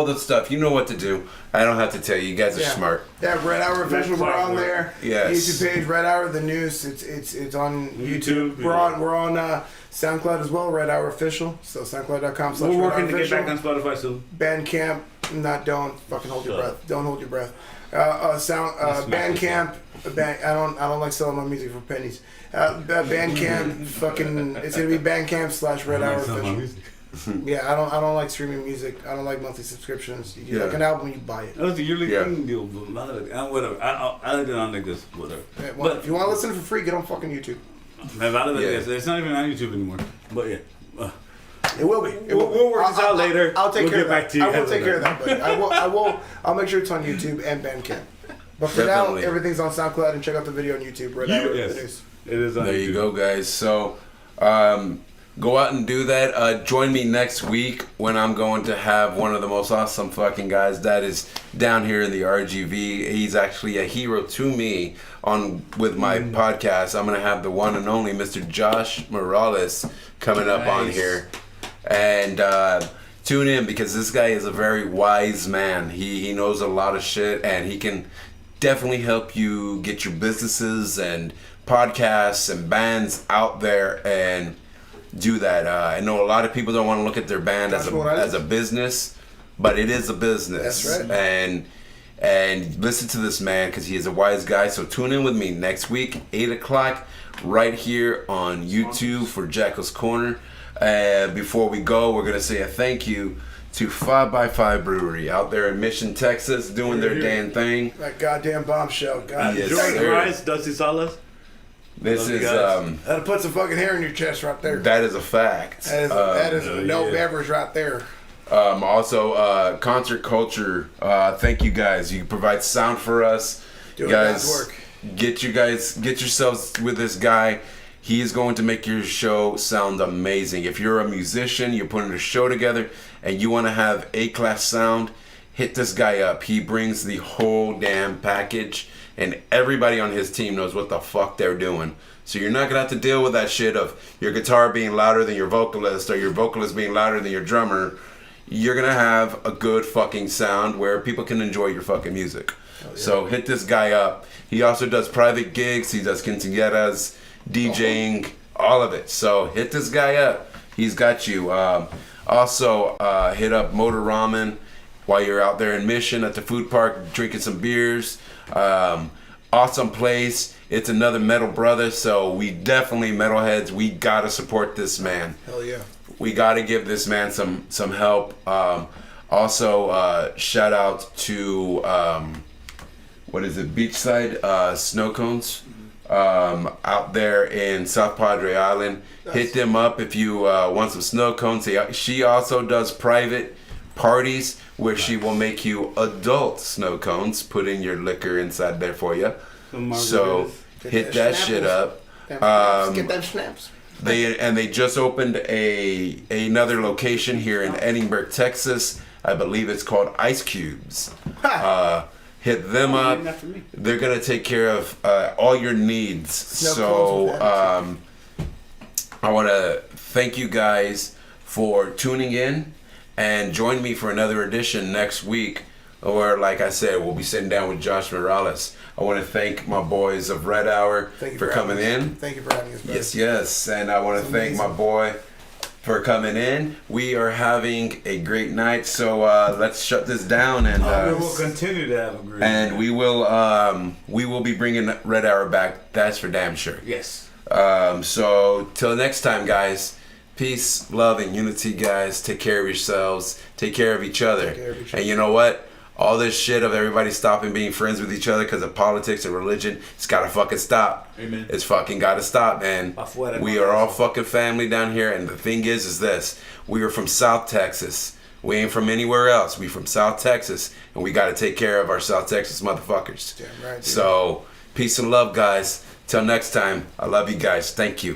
S1: the stuff. You know what to do. I don't have to tell you. You guys are smart.
S2: Yeah, Red Hour Official, we're on there.
S1: Yes.
S2: YouTube page, Red Hour the News. It's on YouTube.
S3: YouTube,
S2: We're on SoundCloud as well, Red Hour Official. So SoundCloud.com/Red
S3: We're
S2: Hour
S3: working to get
S2: Official.
S3: back on Spotify soon.
S2: Bandcamp, don't fucking hold your
S3: Shut
S2: breath. Don't hold your breath. Bandcamp. I don't like selling my music for pennies. Bandcamp, fucking. It's gonna be Bandcamp/Red Hour Official. Yeah, I don't like streaming music. I don't like monthly subscriptions. You like an album, you buy it.
S3: That's the yearly
S1: Yeah.
S3: thing deal. Whatever. I like it on like this. Whatever.
S2: Yeah, well, if you want to listen for free, get on fucking YouTube.
S3: It's not even on YouTube anymore. But yeah.
S2: It will be.
S3: We'll work this out later.
S2: I'll take
S3: We'll
S2: care
S3: get
S2: of that.
S3: back to you
S2: I will
S3: guys
S2: take
S3: on
S2: care of
S3: that.
S2: that, buddy. I'll make sure it's on YouTube and Bandcamp. But for
S1: Definitely.
S2: now, everything's on SoundCloud, and check out the video on YouTube. Right now,
S3: Yes. It is on
S1: There you
S3: YouTube.
S1: go, guys. So, go out and do that. Join me next week when I'm going to have one of the most awesome fucking guys that is down here in the RGV. He's actually a hero to me with my podcast. I'm gonna have the one and only Mr. Josh Morales coming up on
S5: Nice.
S1: here, and tune in because this guy is a very wise man. He knows a lot of shit, and he can definitely help you get your businesses and podcasts and bands out there and do that. I know a lot of people don't want to look at their band as a business, but it is a business.
S2: That's right.
S1: And listen to this man because he is a wise guy. So tune in with me next week, 8 o'clock, right here on YouTube for Jackal's Corner. Before we go, we're gonna say a thank you to 5x5 Brewery out there in Mission, Texas, doing their damn thing.
S2: That goddamn bombshell. God,
S1: Yes,
S3: Jordan
S1: sir.
S3: Rice, Dusty Salas.
S1: This
S3: Love you
S1: is
S3: guys.
S2: that'll put some fucking hair in your chest right there.
S1: that is a fact.
S2: That is no
S3: yeah.
S2: beverage right there.
S1: Also, Concert Culture. Thank you guys. You provide sound for us.
S2: Doing
S1: guys,
S2: God's work.
S1: Get yourselves with this guy. He is going to make your show sound amazing. If you're a musician, you're putting a show together, and you want to have A-class sound, hit this guy up. He brings the whole damn package, and everybody on his team knows what the fuck they're doing. So you're not gonna have to deal with that shit of your guitar being louder than your vocalist or your vocalist being louder than your drummer. You're gonna have a good fucking sound where people can enjoy your fucking music. Yeah. So hit this guy up. He also does private gigs. He does quinceañeras, DJing, all of it. So hit this guy up. He's got you. Also, hit up Motor Ramen while you're out there in Mission at the food park drinking some beers. Awesome place. It's another metal brother, so we definitely, metalheads, we gotta support this man.
S2: Hell yeah.
S1: We gotta give this man some help. Also, shout out to what is it, Beachside Snow Cones out there in South Padre Island. Hit them up if you want some snow cones. She also does private parties where she will make you adult snow cones, put in your liquor inside there for you. So hit that shit up.
S2: Get them snaps.
S1: They just opened another location here in Edinburgh, Texas. I believe it's called Ice Cubes. Hit them up. They're gonna take care of all your needs. So I want to thank you guys for tuning in and join me for another edition next week. Or like I said, we'll be sitting down with Josh Morales. I want to thank my boys of Red Hour for coming in.
S2: Thank you for having us, brother.
S1: Yes. And I want to thank my boy for coming in. We are having a great night, so let's shut this down, and
S3: we will continue to have a great night.
S1: And we will be bringing Red Hour back. That's for damn sure.
S3: Yes.
S1: So till next time, guys. Peace, love, and unity, guys. Take care of yourselves. Take care of each other. And you know what? All this shit of everybody stopping being friends with each other because of politics and religion, it's gotta fucking stop.
S5: Amen.
S1: It's fucking gotta stop, man. We are all fucking family down here, and the thing is this. We are from South Texas. We ain't from anywhere else. We from South Texas, and we gotta take care of our South Texas motherfuckers.
S2: Damn right, dude.
S1: So, peace and love, guys. Till next time, I love you guys. Thank you.